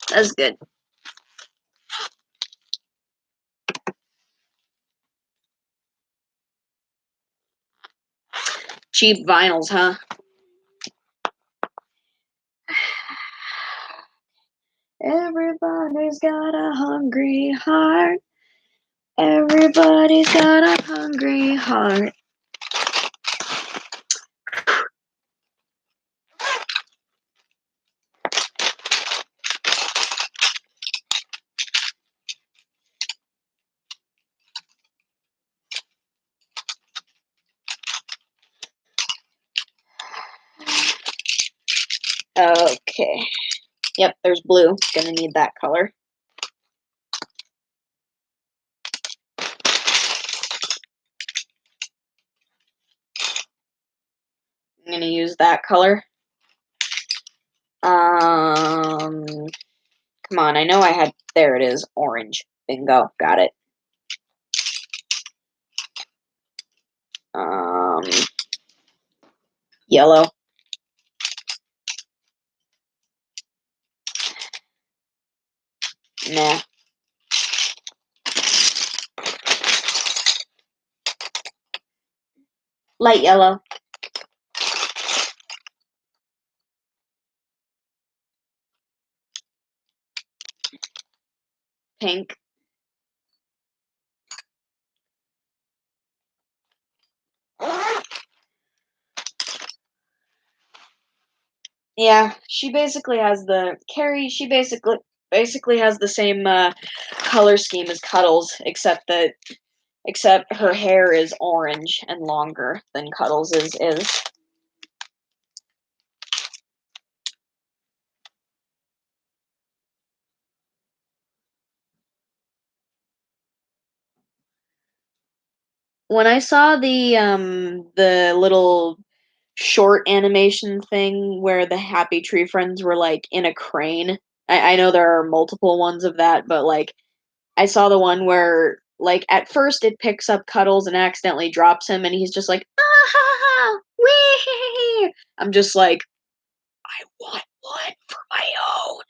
That's good. Cheap vinyls, huh? Everybody's got a hungry heart. Everybody's got a hungry heart. Okay. Yep, there's blue. Gonna need that color. I'm gonna use that color. Come on, I know I had, there it is, orange. Bingo, got it. Um, Yellow. Nah. Light yellow. Pink. Yeah, she basically has the Carrie. She basically has the same color scheme as Cuddles, except her hair is orange and longer than Cuddles is. When I saw the little short animation thing where the Happy Tree Friends were like in a crane, I know there are multiple ones of that, but like I saw the one where like at first it picks up Cuddles and accidentally drops him and he's just like, ah ha ha wee. I'm just like, I want one for my own.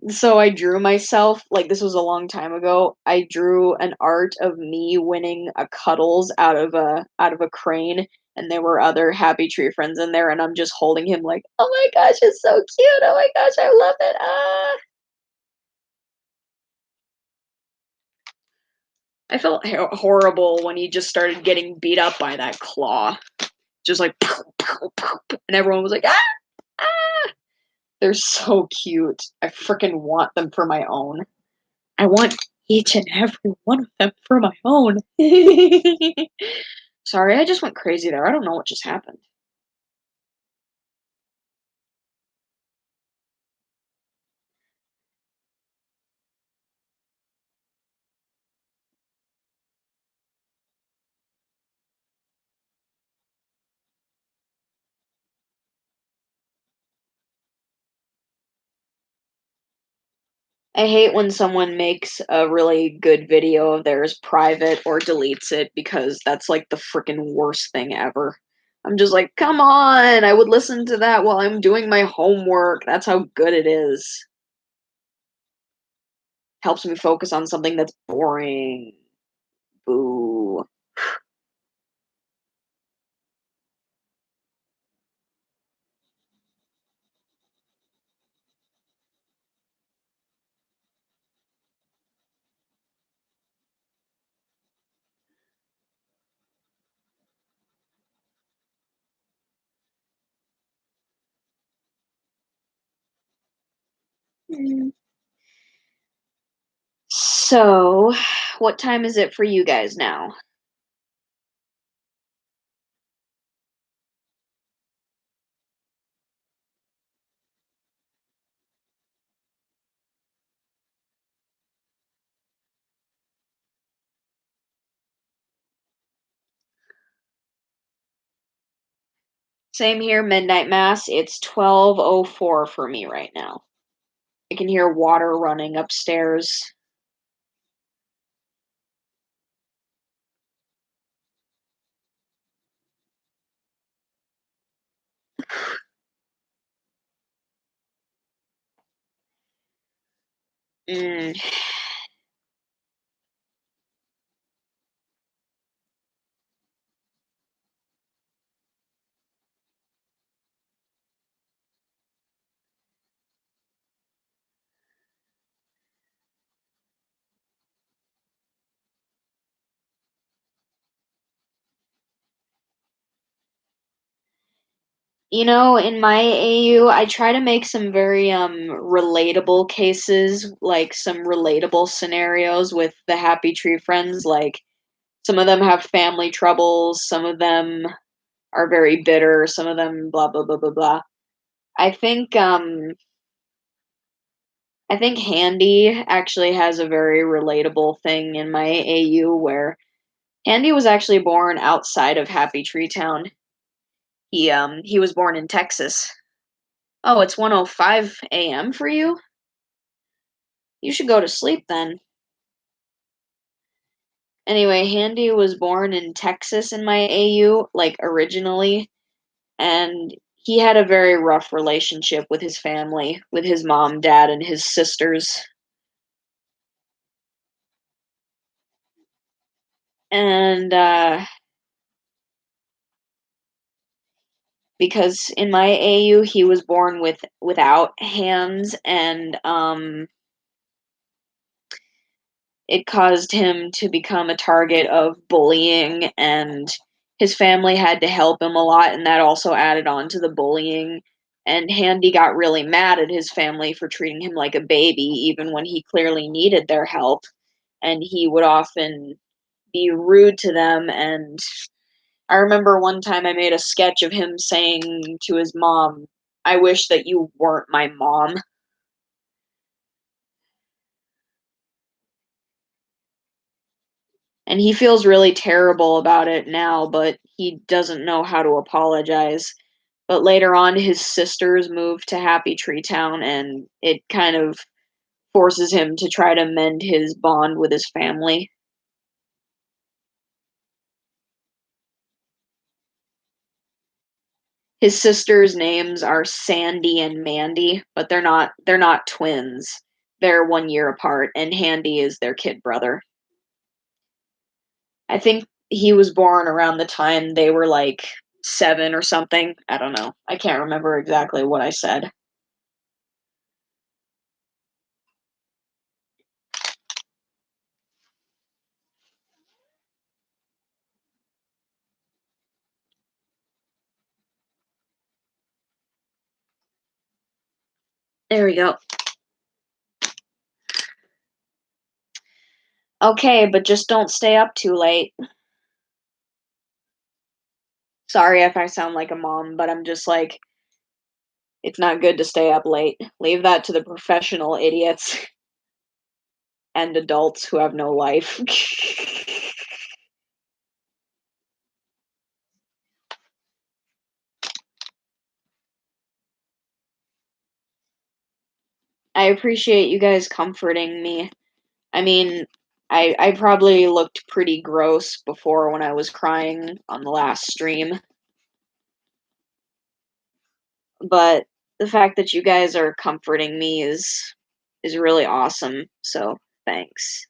So I drew myself, like this was a long time ago. I drew an art of me winning a Cuddles out of a crane, and there were other Happy Tree Friends in there, and I'm just holding him like, oh my gosh, it's so cute. Oh my gosh, I love it. Ah. I felt horrible when he just started getting beat up by that claw. Just like, and everyone was like, ah, ah. They're so cute. I freaking want them for my own. I want each and every one of them for my own. Sorry, I just went crazy there. I don't know what just happened. I hate when someone makes a really good video of theirs private or deletes it because that's like the freaking worst thing ever. I'm just like, come on, I would listen to that while I'm doing my homework. That's how good it is. helps me focus on something that's boring. Boo. Mm. So, what time is it for you guys now? Same here, midnight mass. It's 12:04 for me right now. I can hear water running upstairs. Mm. You know, in my AU, I try to make some very relatable cases, like some relatable scenarios with the Happy Tree friends. Like some of them have family troubles, some of them are very bitter, some of them blah blah blah blah blah. I think um I think Handy actually has a very relatable thing in my AU where Handy was actually born outside of Happy Tree Town. He was born in Texas. Oh, it's 1:05 a.m. for you? You should go to sleep then. Anyway, Handy was born in Texas in my AU, like originally, and he had a very rough relationship with his family, with his mom, dad, and his sisters. And because in my AU he was born without hands, and it caused him to become a target of bullying, and his family had to help him a lot, and that also added on to the bullying. And Handy got really mad at his family for treating him like a baby, even when he clearly needed their help. And he would often be rude to them. And I remember one time I made a sketch of him saying to his mom, "I wish that you weren't my mom." And he feels really terrible about it now, but he doesn't know how to apologize. But later on, his sisters moved to Happy Tree Town, and it kind of forces him to try to mend his bond with his family. His sisters' names are Sandy and Mandy, but they're not twins. They're 1 year apart, and Handy is their kid brother. I think he was born around the time they were like 7 or something. I don't know. I can't remember exactly what I said. There we go. Okay, but just don't stay up too late. Sorry if I sound like a mom, but I'm just like, it's not good to stay up late. Leave that to the professional idiots and adults who have no life. I appreciate you guys comforting me. I mean, I probably looked pretty gross before when I was crying on the last stream, but the fact that you guys are comforting me is really awesome. So Thanks.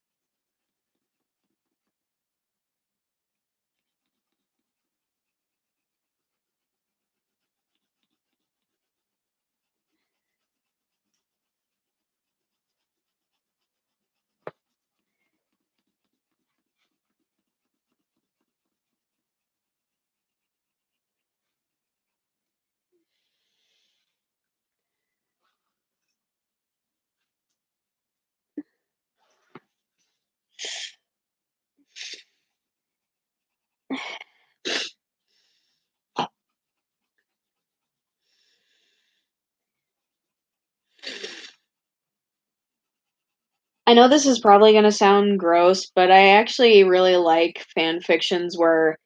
I know this is probably gonna sound gross, but I actually really like fan fictions where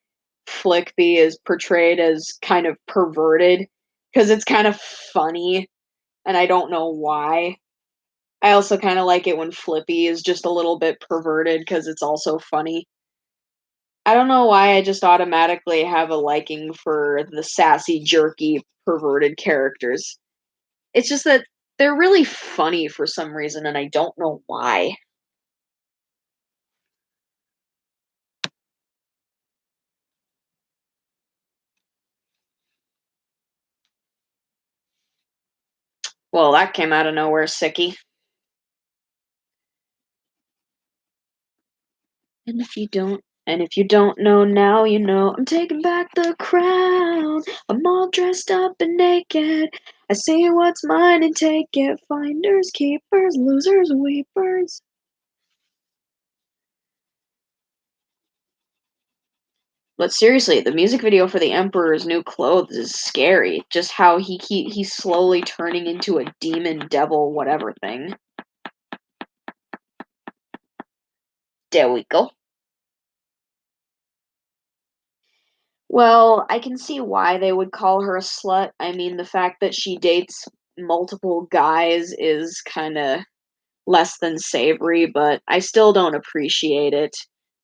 Flickby is portrayed as kind of perverted, because it's kind of funny, and I don't know why. I also kinda like it when Flippy is just a little bit perverted, because it's also funny. I don't know why I just automatically have a liking for the sassy, jerky, perverted characters. It's just that they're really funny for some reason, and I don't know why. Well, that came out of nowhere, Sicky. And if you don't know now, you know I'm taking back the crown. I'm all dressed up and naked. I see what's mine and take it. Finders, keepers, losers, weepers. But seriously, the music video for the Emperor's New Clothes is scary. Just how he's slowly turning into a demon devil whatever thing. There we go. Well, I can see why they would call her a slut. I mean, the fact that she dates multiple guys is kinda less than savory, but I still don't appreciate it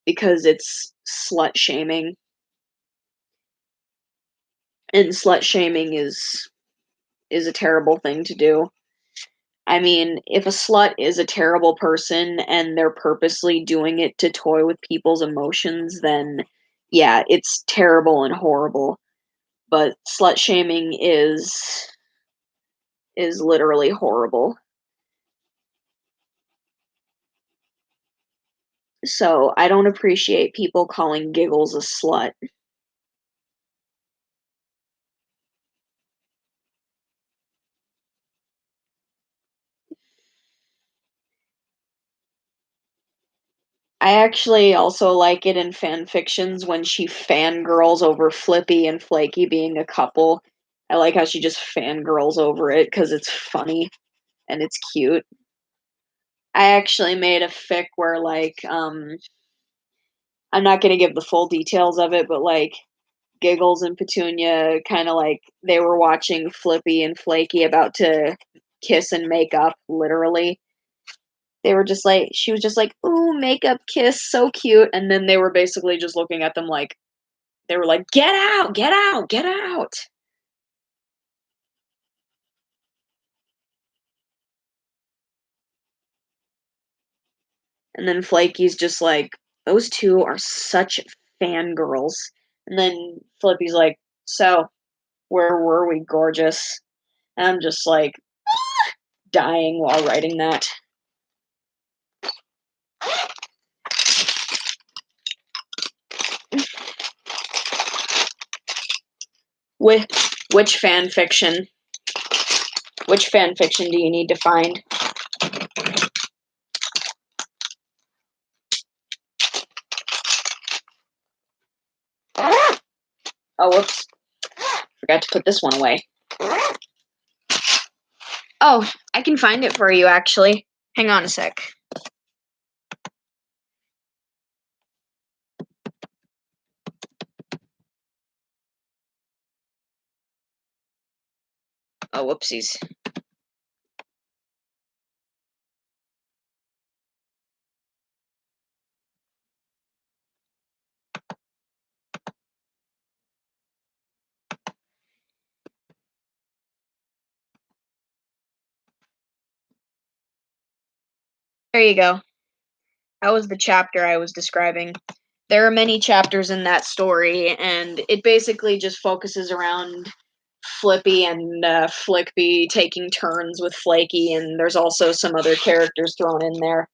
because it's slut shaming, and slut shaming is a terrible thing to do. I mean, if a slut is a terrible person and they're purposely doing it to toy with people's emotions, then yeah, it's terrible and horrible. But slut shaming is literally horrible. So I don't appreciate people calling Giggles a slut. I actually also like it in fan fictions when she fangirls over Flippy and Flaky being a couple. I like how she just fangirls over it because it's funny and it's cute. I actually made a fic where, like, I'm not gonna give the full details of it, but, like, Giggles and Petunia kinda, like, they were watching Flippy and Flaky about to kiss and make up, literally. They were just like she was just like, "Ooh, makeup kiss, so cute," and then they were basically just looking at them like they were like, "Get out, get out, get out!" And then Flaky's just like, "Those 2 are such fangirls." And then Flippy's like, "So, where were we, gorgeous?" And I'm just like dying while writing that. Which fan fiction? Which fan fiction do you need to find? Oh, whoops. Forgot to put this one away. Oh, I can find it for you, actually. Hang on a sec. Oh, whoopsies. There you go. That was the chapter I was describing. There are many chapters in that story, and it basically just focuses around Flippy and Flickby taking turns with Flaky, and there's also some other characters thrown in there.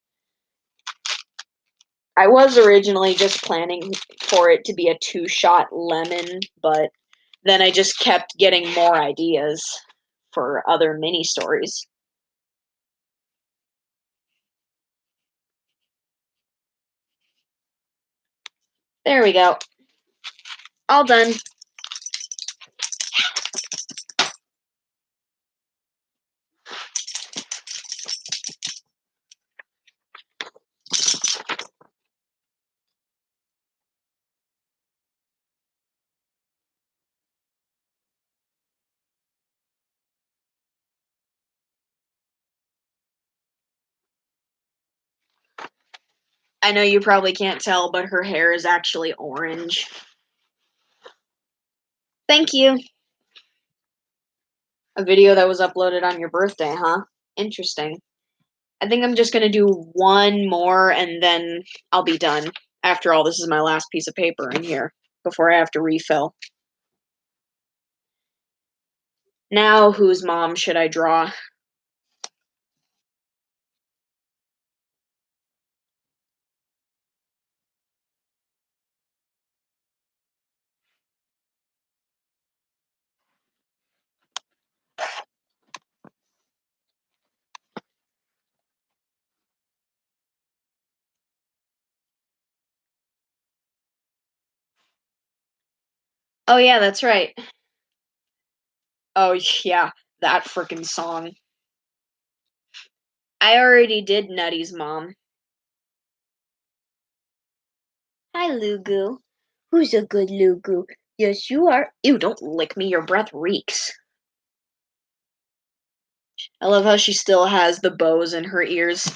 I was originally just planning for it to be a two-shot lemon, but then I just kept getting more ideas for other mini stories. There we go. All done. I know you probably can't tell, but her hair is actually orange. Thank you. A video that was uploaded on your birthday, huh? Interesting. I think I'm just gonna do one more and then I'll be done. After all, this is my last piece of paper in here before I have to refill. Now, whose mom should I draw? Oh, yeah, that's right. Oh, yeah, that frickin' song. I already did Nutty's mom. Hi, Lugu. Who's a good Lugu? Yes, you are. Ew, don't lick me. Your breath reeks. I love how she still has the bows in her ears.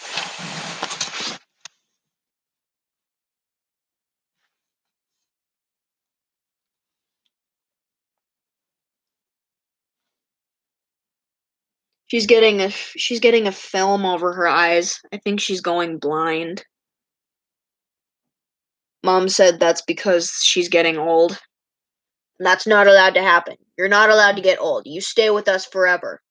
She's getting a film over her eyes. I think she's going blind. Mom said that's because she's getting old. And that's not allowed to happen. You're not allowed to get old. You stay with us forever.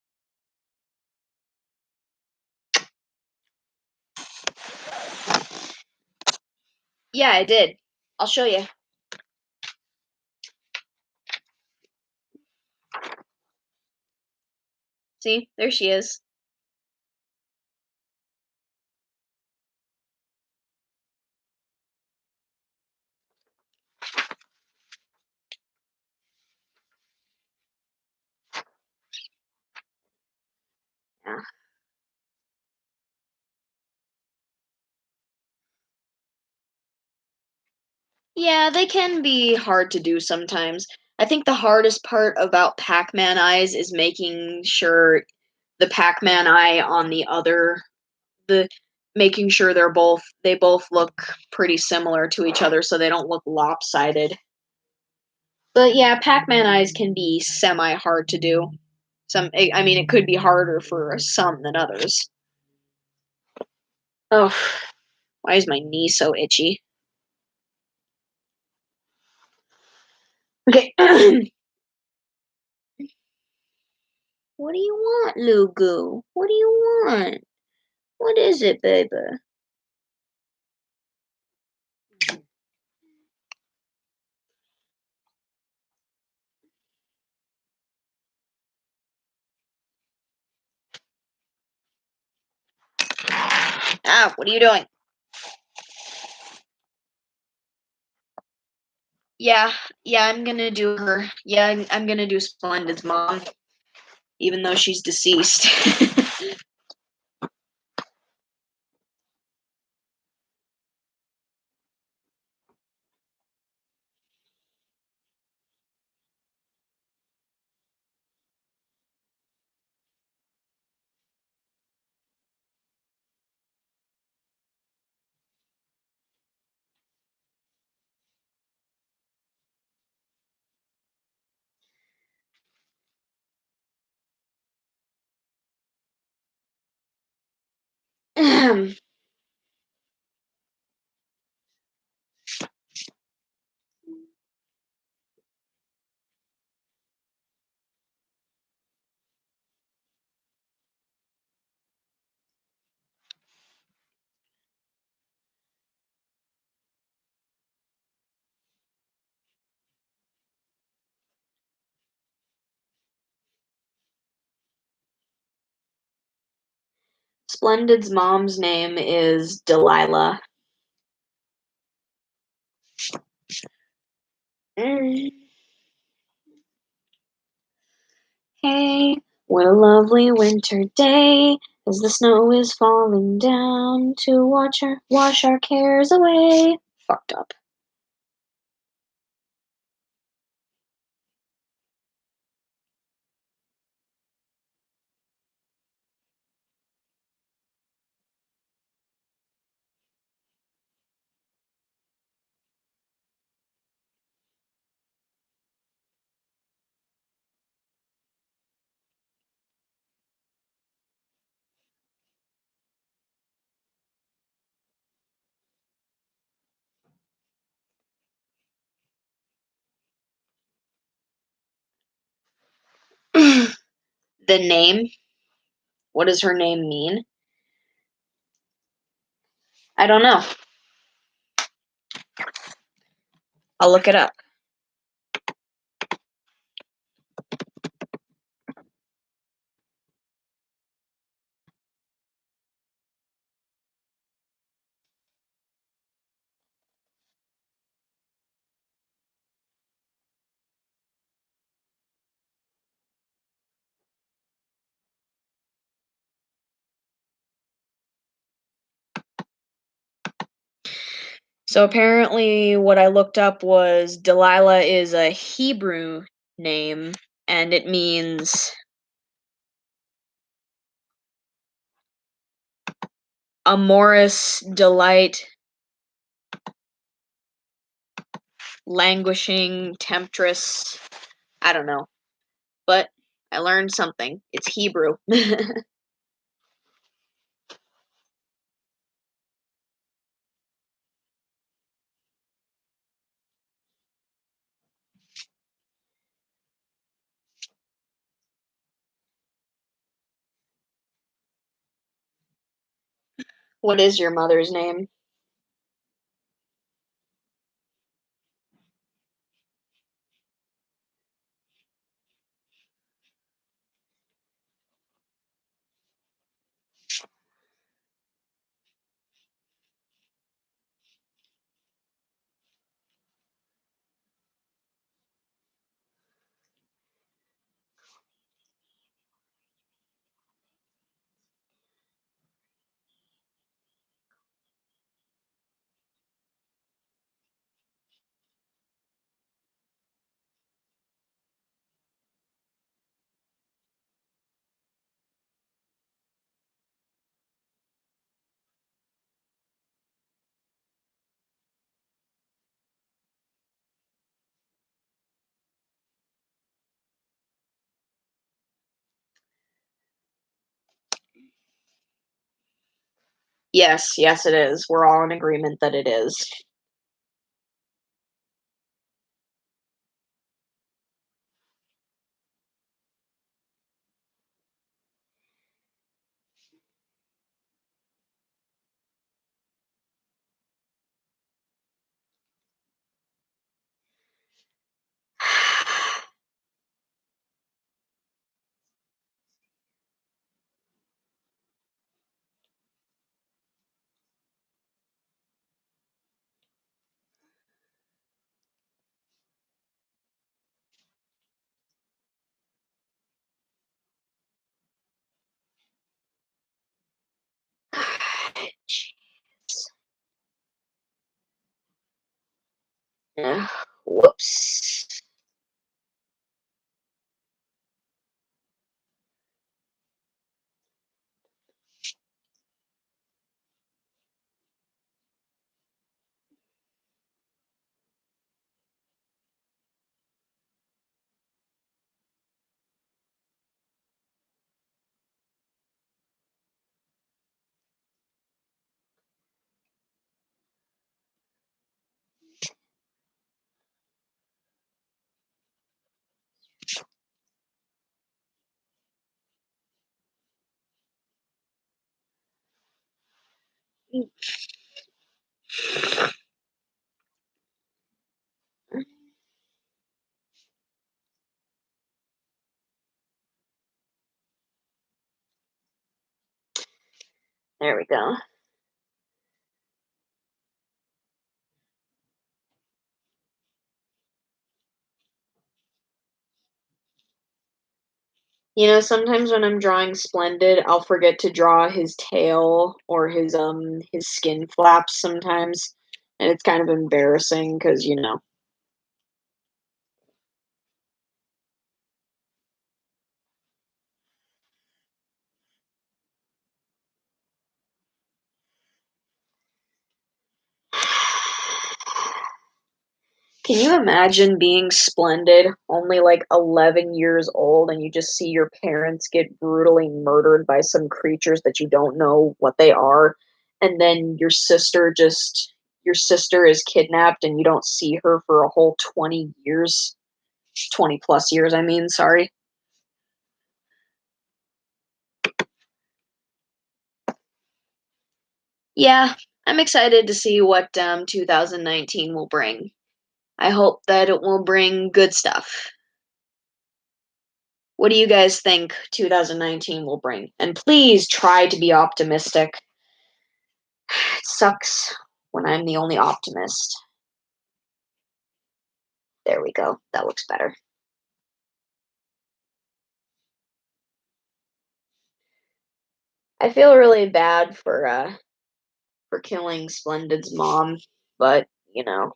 Yeah, I did. I'll show you. See? There she is. Yeah. Yeah, they can be hard to do sometimes. I think the hardest part about Pac-Man eyes is making sure the Pac-Man eye on the making sure they both look pretty similar to each other so they don't look lopsided. But yeah, Pac-Man eyes can be semi hard to do. I mean, it could be harder for some than others. Oh, why is my knee so itchy? Okay. What do you want, Lugu? What do you want? What is it, baby? Ah, what are you doing? Yeah, yeah, I'm gonna do her. Yeah, I'm gonna do Splendid's mom, even though she's deceased. Splendid's mom's name is Delilah. Mm. Hey, what a lovely winter day, as the snow is falling down to wash our cares away. Fucked up. The name? What does her name mean? I don't know. I'll look it up. So apparently, what I looked up was Delilah is a Hebrew name, and it means amorous delight, languishing temptress. I don't know, but I learned something. It's Hebrew. What is your mother's name? Yes, yes, it is. We're all in agreement that it is. Jeez. Whoops. There we go. You know, sometimes when I'm drawing Splendid, I'll forget to draw his tail or his skin flaps sometimes, and it's kind of embarrassing because you know. Can you imagine being Splendid, only like 11 years old, and you just see your parents get brutally murdered by some creatures that you don't know what they are, and then your sister is kidnapped and you don't see her for a whole 20 years, 20 plus years, I mean, sorry. Yeah, I'm excited to see what 2019 will bring. I hope that it will bring good stuff. What do you guys think 2019 will bring? And please try to be optimistic. It sucks when I'm the only optimist. There we go. That looks better. I feel really bad for killing Splendid's mom, but you know,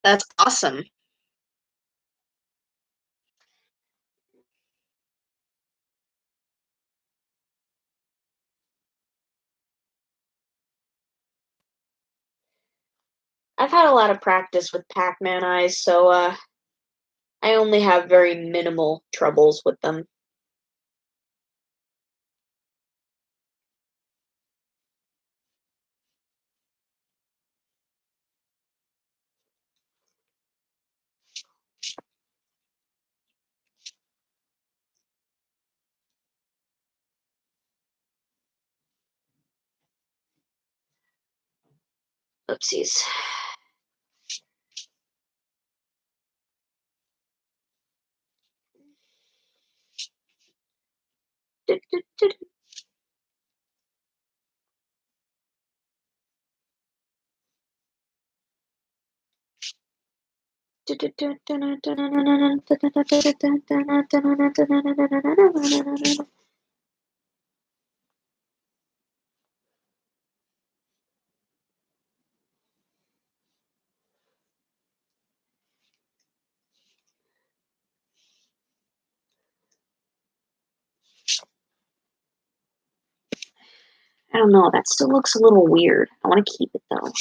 that's awesome. I've had a lot of practice with Pac-Man eyes, so I only have very minimal troubles with them. Oopsies. I don't know, that still looks a little weird. I want to keep it though.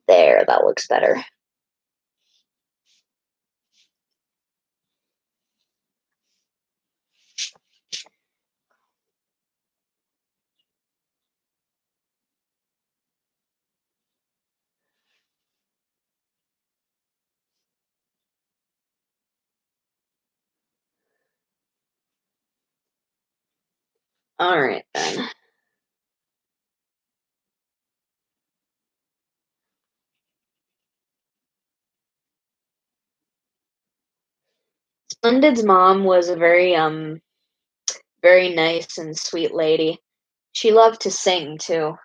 There, that looks better. Alright then. Splendid's mom was a very nice and sweet lady. She loved to sing too.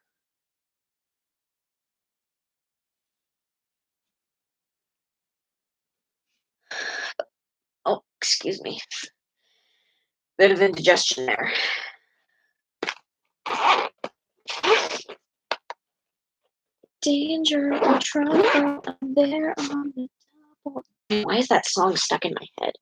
Oh, excuse me. Bit of indigestion there. Danger or trouble, I'm there on the top. Why is that song stuck in my head?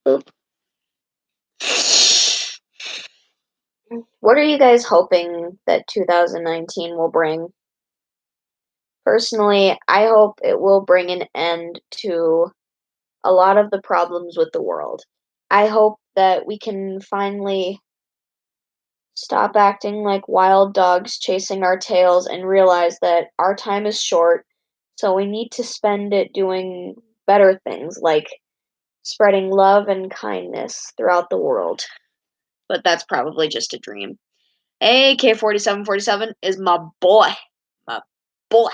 Oop. What are you guys hoping that 2019 will bring? Personally, I hope it will bring an end to a lot of the problems with the world. I hope that we can finally stop acting like wild dogs chasing our tails and realize that our time is short, so we need to spend it doing better things like spreading love and kindness throughout the world. But that's probably just a dream. AK-4747 is my boy. My boy.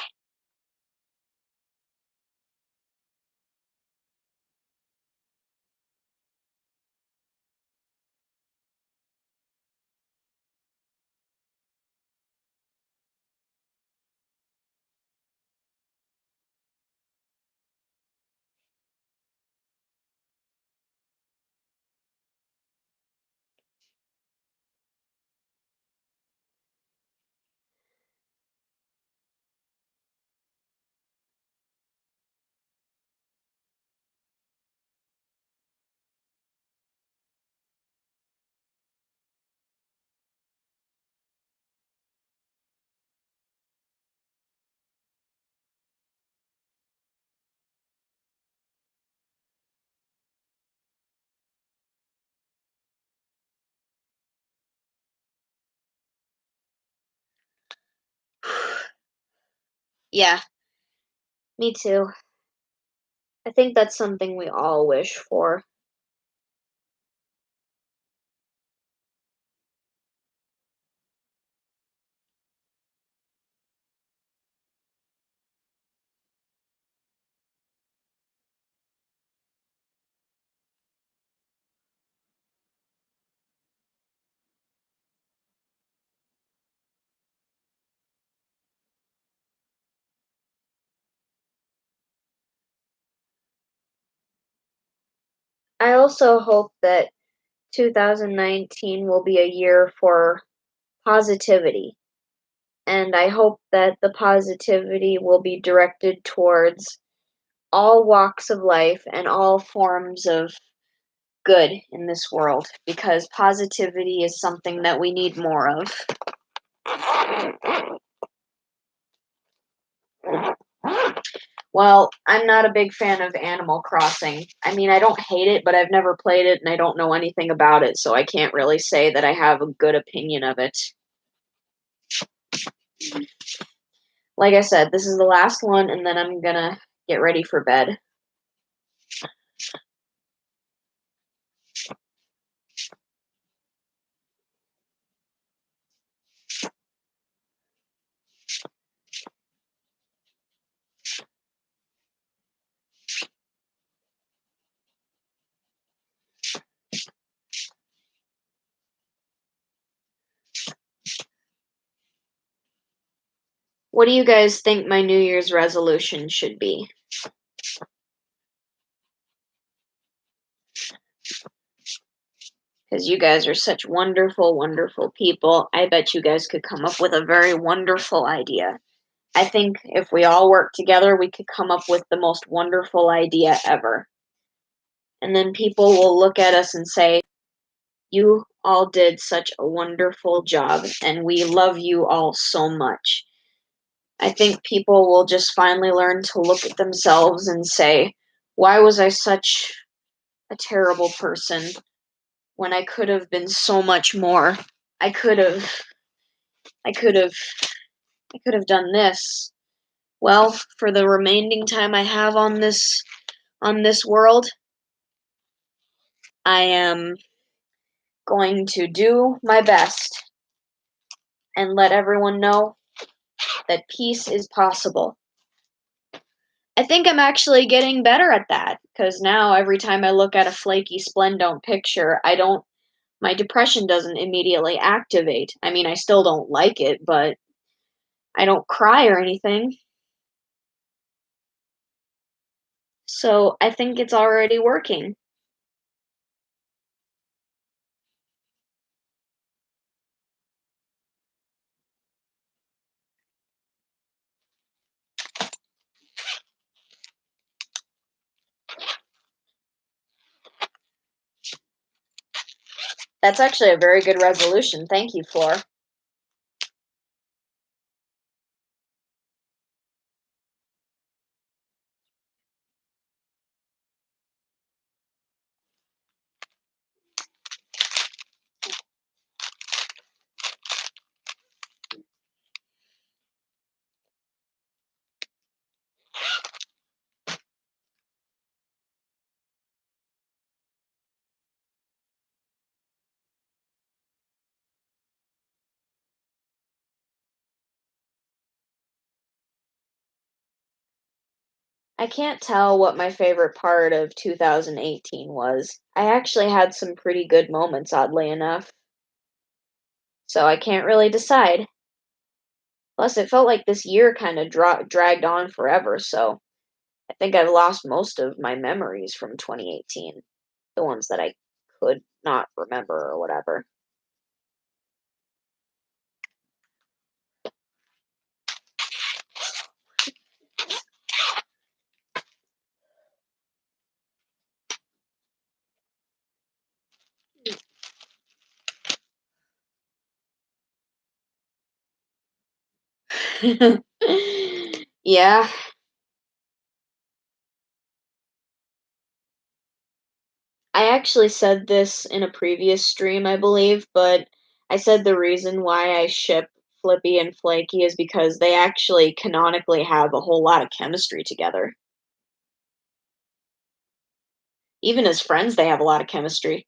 Yeah, me too. I think that's something we all wish for. I also hope that 2019 will be a year for positivity. And I hope that the positivity will be directed towards all walks of life and all forms of good in this world because positivity is something that we need more of. Well, I'm not a big fan of Animal Crossing. I mean, I don't hate it, but I've never played it and I don't know anything about it, so I can't really say that I have a good opinion of it. Like I said, this is the last one, and then I'm gonna get ready for bed. What do you guys think my New Year's resolution should be? Because you guys are such wonderful, wonderful people. I bet you guys could come up with a very wonderful idea. I think if we all work together, we could come up with the most wonderful idea ever. And then people will look at us and say, you all did such a wonderful job, and we love you all so much. I think people will just finally learn to look at themselves and say, why was I such a terrible person when I could have been so much more? I could have, I could have, I could have done this. Well, for the remaining time I have on this world, I am going to do my best and let everyone know that peace is possible. I think I'm actually getting better at that because now every time I look at a flaky Splendone picture, my depression doesn't immediately activate. I mean, I still don't like it, but I don't cry or anything. So I think it's already working. That's actually a very good resolution. Thank you, Floor. I can't tell what my favorite part of 2018 was. I actually had some pretty good moments, oddly enough, so I can't really decide. Plus, it felt like this year kind of dragged on forever, so I think I've lost most of my memories from 2018, the ones that I could not remember or whatever. Yeah, I actually said this in a previous stream, I believe, but I said the reason why I ship Flippy and Flaky is because they actually canonically have a whole lot of chemistry together. Even as friends, they have a lot of chemistry.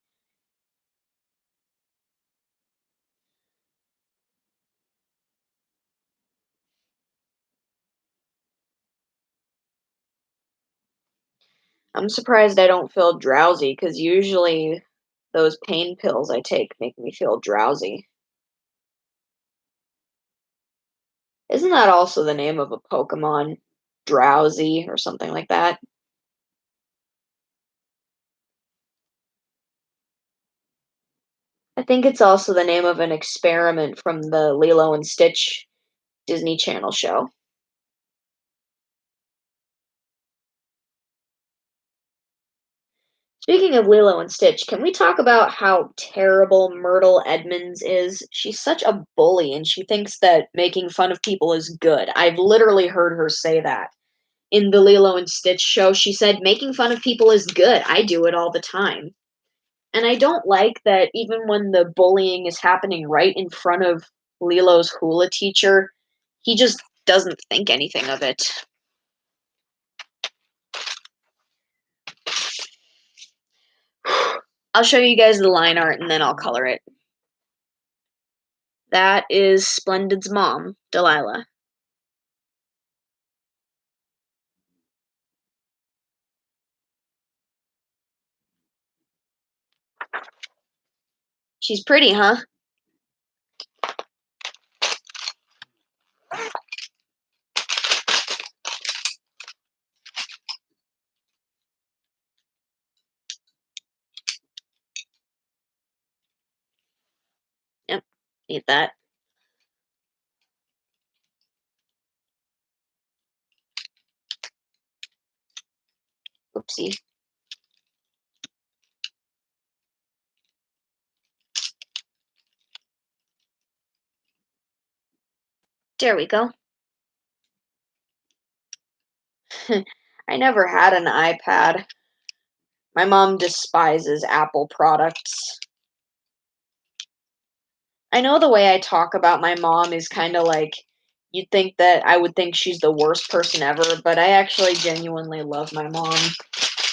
I'm surprised I don't feel drowsy because usually those pain pills I take make me feel drowsy. Isn't that also the name of a Pokemon? Drowsy or something like that? I think it's also the name of an experiment from the Lilo and Stitch Disney Channel show. Speaking of Lilo and Stitch, can we talk about how terrible Myrtle Edmonds is? She's such a bully and she thinks that making fun of people is good. I've literally heard her say that. In the Lilo and Stitch show, she said, making fun of people is good. I do it all the time. And I don't like that even when the bullying is happening right in front of Lilo's hula teacher, he just doesn't think anything of it. I'll show you guys the line art and then I'll color it. That is Splendid's mom, Delilah. She's pretty, huh? Yep, need that. Oopsie. There we go. I never had an iPad. My mom despises Apple products. I know the way I talk about my mom is kind of like you'd think that I would think she's the worst person ever, but I actually genuinely love my mom.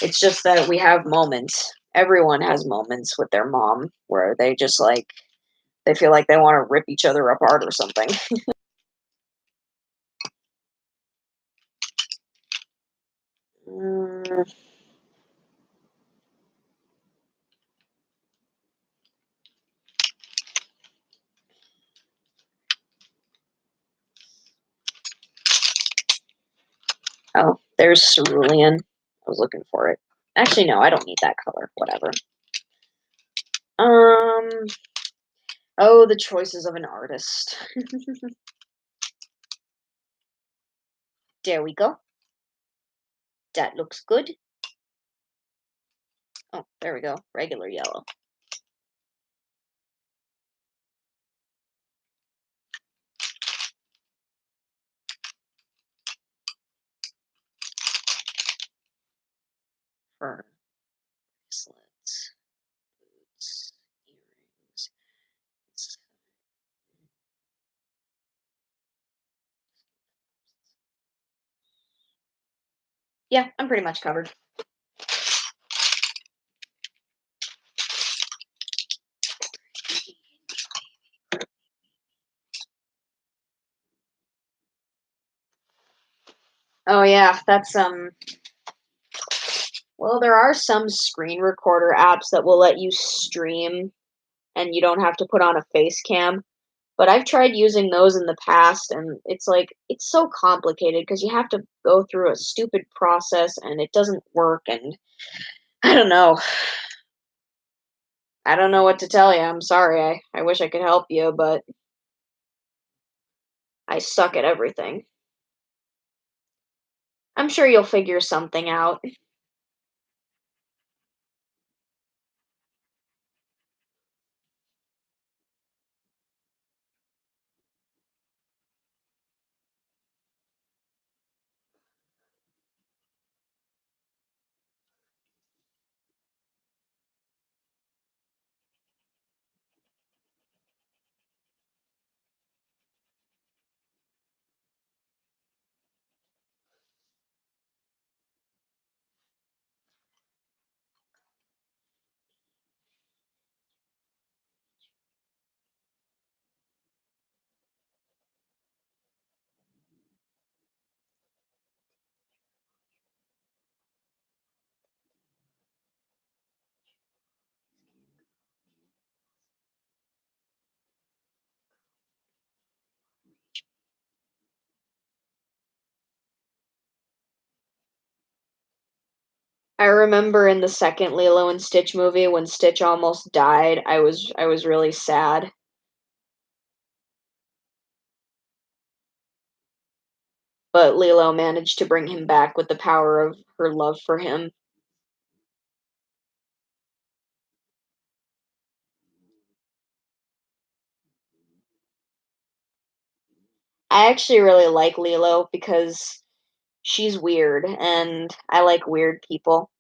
It's just that we have moments. Everyone has moments with their mom where they just like they feel like they want to rip each other apart or something. Mm, oh, there's Cerulean. I was looking for it. Actually, no, I don't need that color. Whatever. Um. Oh, the choices of an artist. There we go. That looks good. Oh, there we go. Regular yellow. for bracelets, boots, earrings. Yeah, I'm pretty much covered. Oh yeah, that's well, there are some screen recorder apps that will let you stream and you don't have to put on a face cam. But I've tried using those in the past and it's like it's so complicated because you have to go through a stupid process and it doesn't work and I don't know. I don't know what to tell you. I'm sorry. I wish I could help you, but I suck at everything. I'm sure you'll figure something out. I remember in the second Lilo and Stitch movie when Stitch almost died, I was really sad. But Lilo managed to bring him back with the power of her love for him. I actually really like Lilo because she's weird and I like weird people.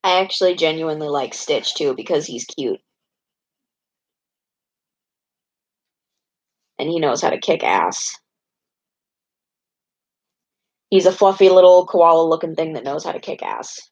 I actually genuinely like Stitch too because he's cute and he knows how to kick ass. He's a fluffy little koala looking thing that knows how to kick ass.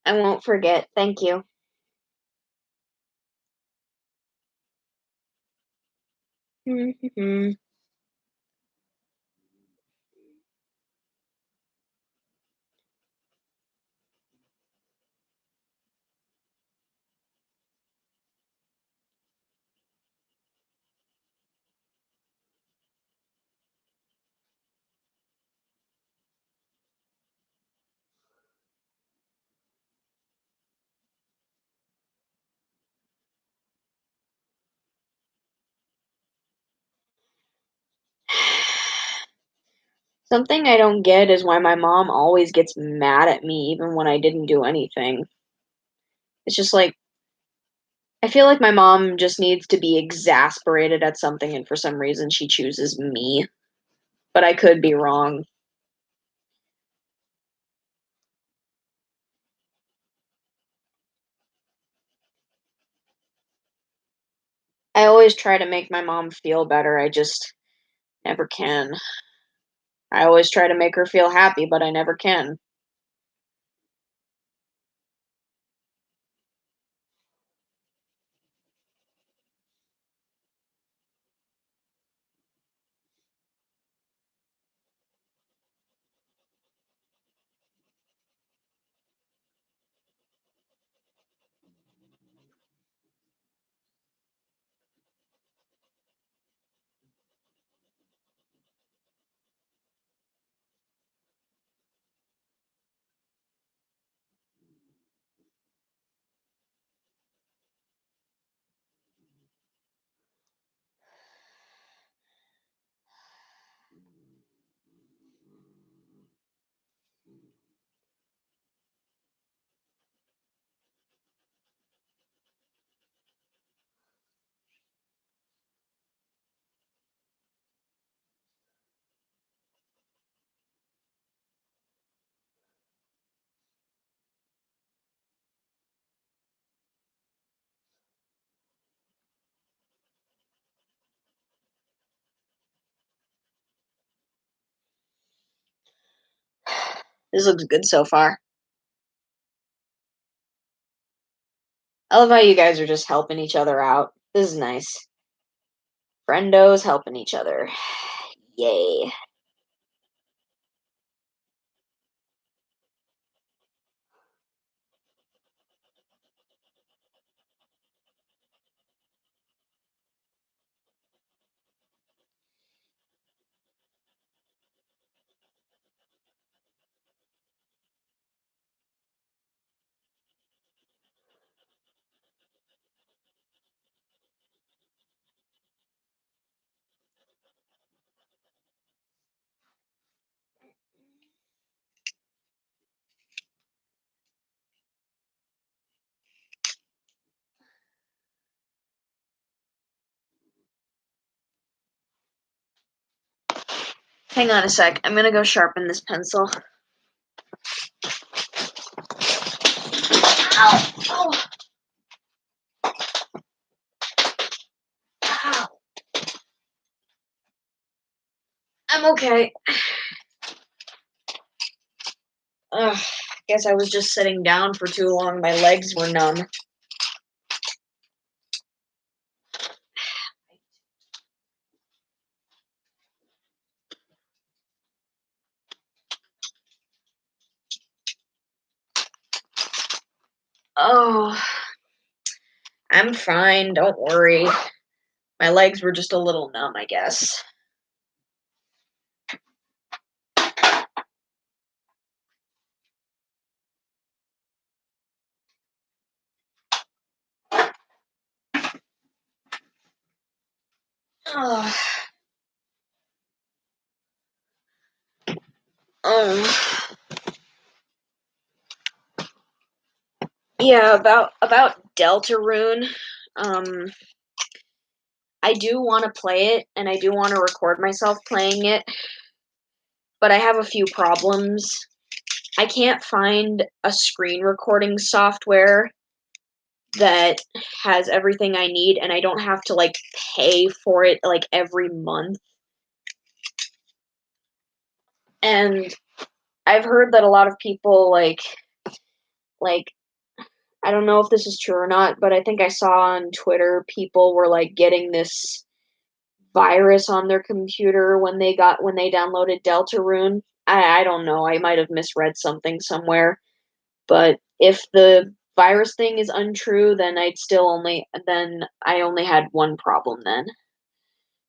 I won't forget. Thank you. Something I don't get is why my mom always gets mad at me even when I didn't do anything. It's just like I feel like my mom just needs to be exasperated at something, and for some reason she chooses me, but I could be wrong. I always try to make my mom feel better, I just never can. I always try to make her feel happy, but I never can. This looks good so far. I love how you guys are just helping each other out. This is nice. Friendos helping each other. Yay. Hang on a sec. I'm gonna go sharpen this pencil. Ow! Ow! Ow! I'm okay. Ugh, guess I was just sitting down for too long. My legs were numb. Oh, I'm fine. Don't worry. My legs were just a little numb, I guess. Oh. Um. Yeah, about Deltarune. Um. I do want to play it, and I do want to record myself playing it, but I have a few problems. I can't find a screen recording software that has everything I need, and I don't have to like pay for it like every month. And I've heard that a lot of people like I don't know if this is true or not, but I think I saw on Twitter people were like getting this virus on their computer when they downloaded Deltarune. I don't know. I might have misread something somewhere. But if the virus thing is untrue, then I only had one problem then.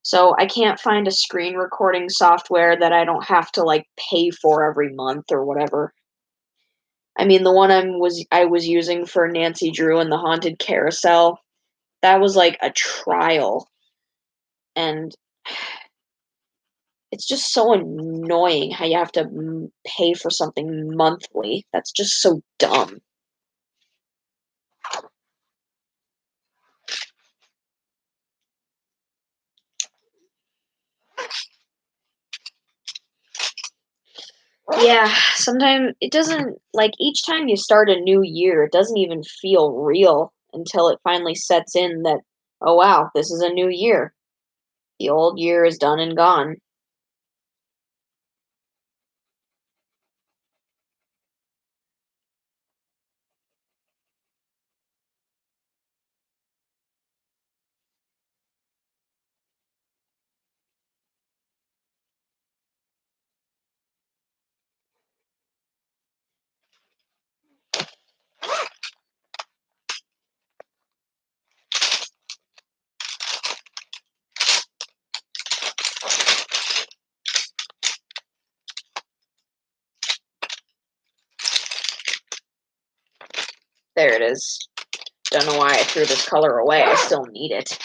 So I can't find a screen recording software that I don't have to like pay for every month or whatever. I mean, the one I was using for Nancy Drew and the Haunted Carousel, that was like a trial, and it's just so annoying how you have to pay for something monthly. That's just so dumb. Yeah, sometimes it doesn't like each time you start a new year, it doesn't even feel real until it finally sets in that, oh wow, this is a new year. The old year is done and gone. There it is. Don't know why I threw this color away. I still need it.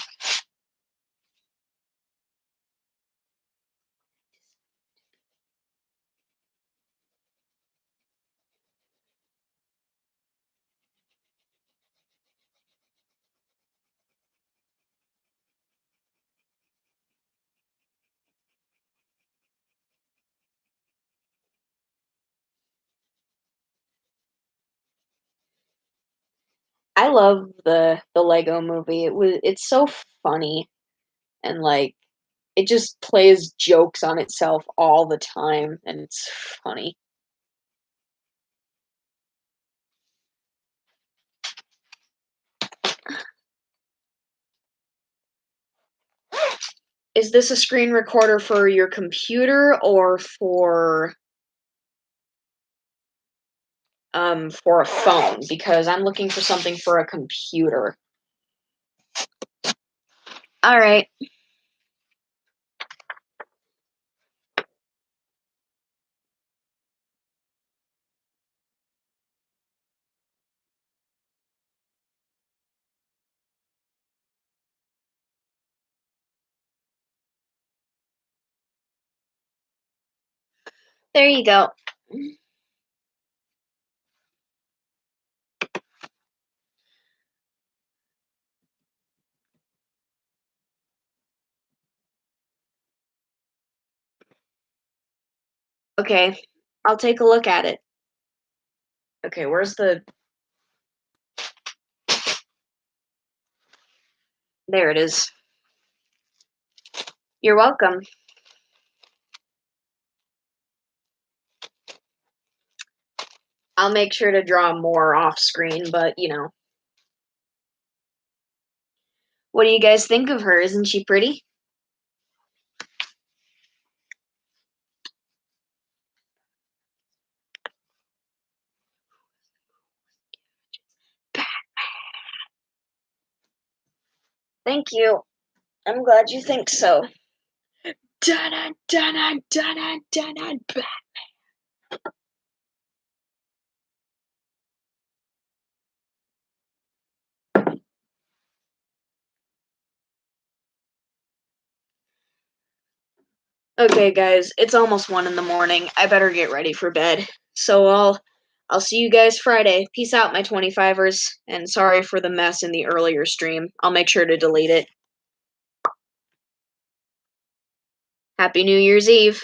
I love the Lego Movie. It's so funny and like it just plays jokes on itself all the time and it's funny. Is this a screen recorder for your computer or for a phone? Because I'm looking for something for a computer. All right. There you go. Okay. I'll take a look at it. Okay, where's the There it is. You're welcome. I'll make sure to draw more off screen, but you know. What do you guys think of her? Isn't she pretty? Thank you. I'm glad you think so. Dun dun dun dun dun. Okay, guys, it's almost 1 in the morning. I better get ready for bed. So I'll see you guys Friday. Peace out, my 25ers, and sorry for the mess in the earlier stream. I'll make sure to delete it. Happy New Year's Eve.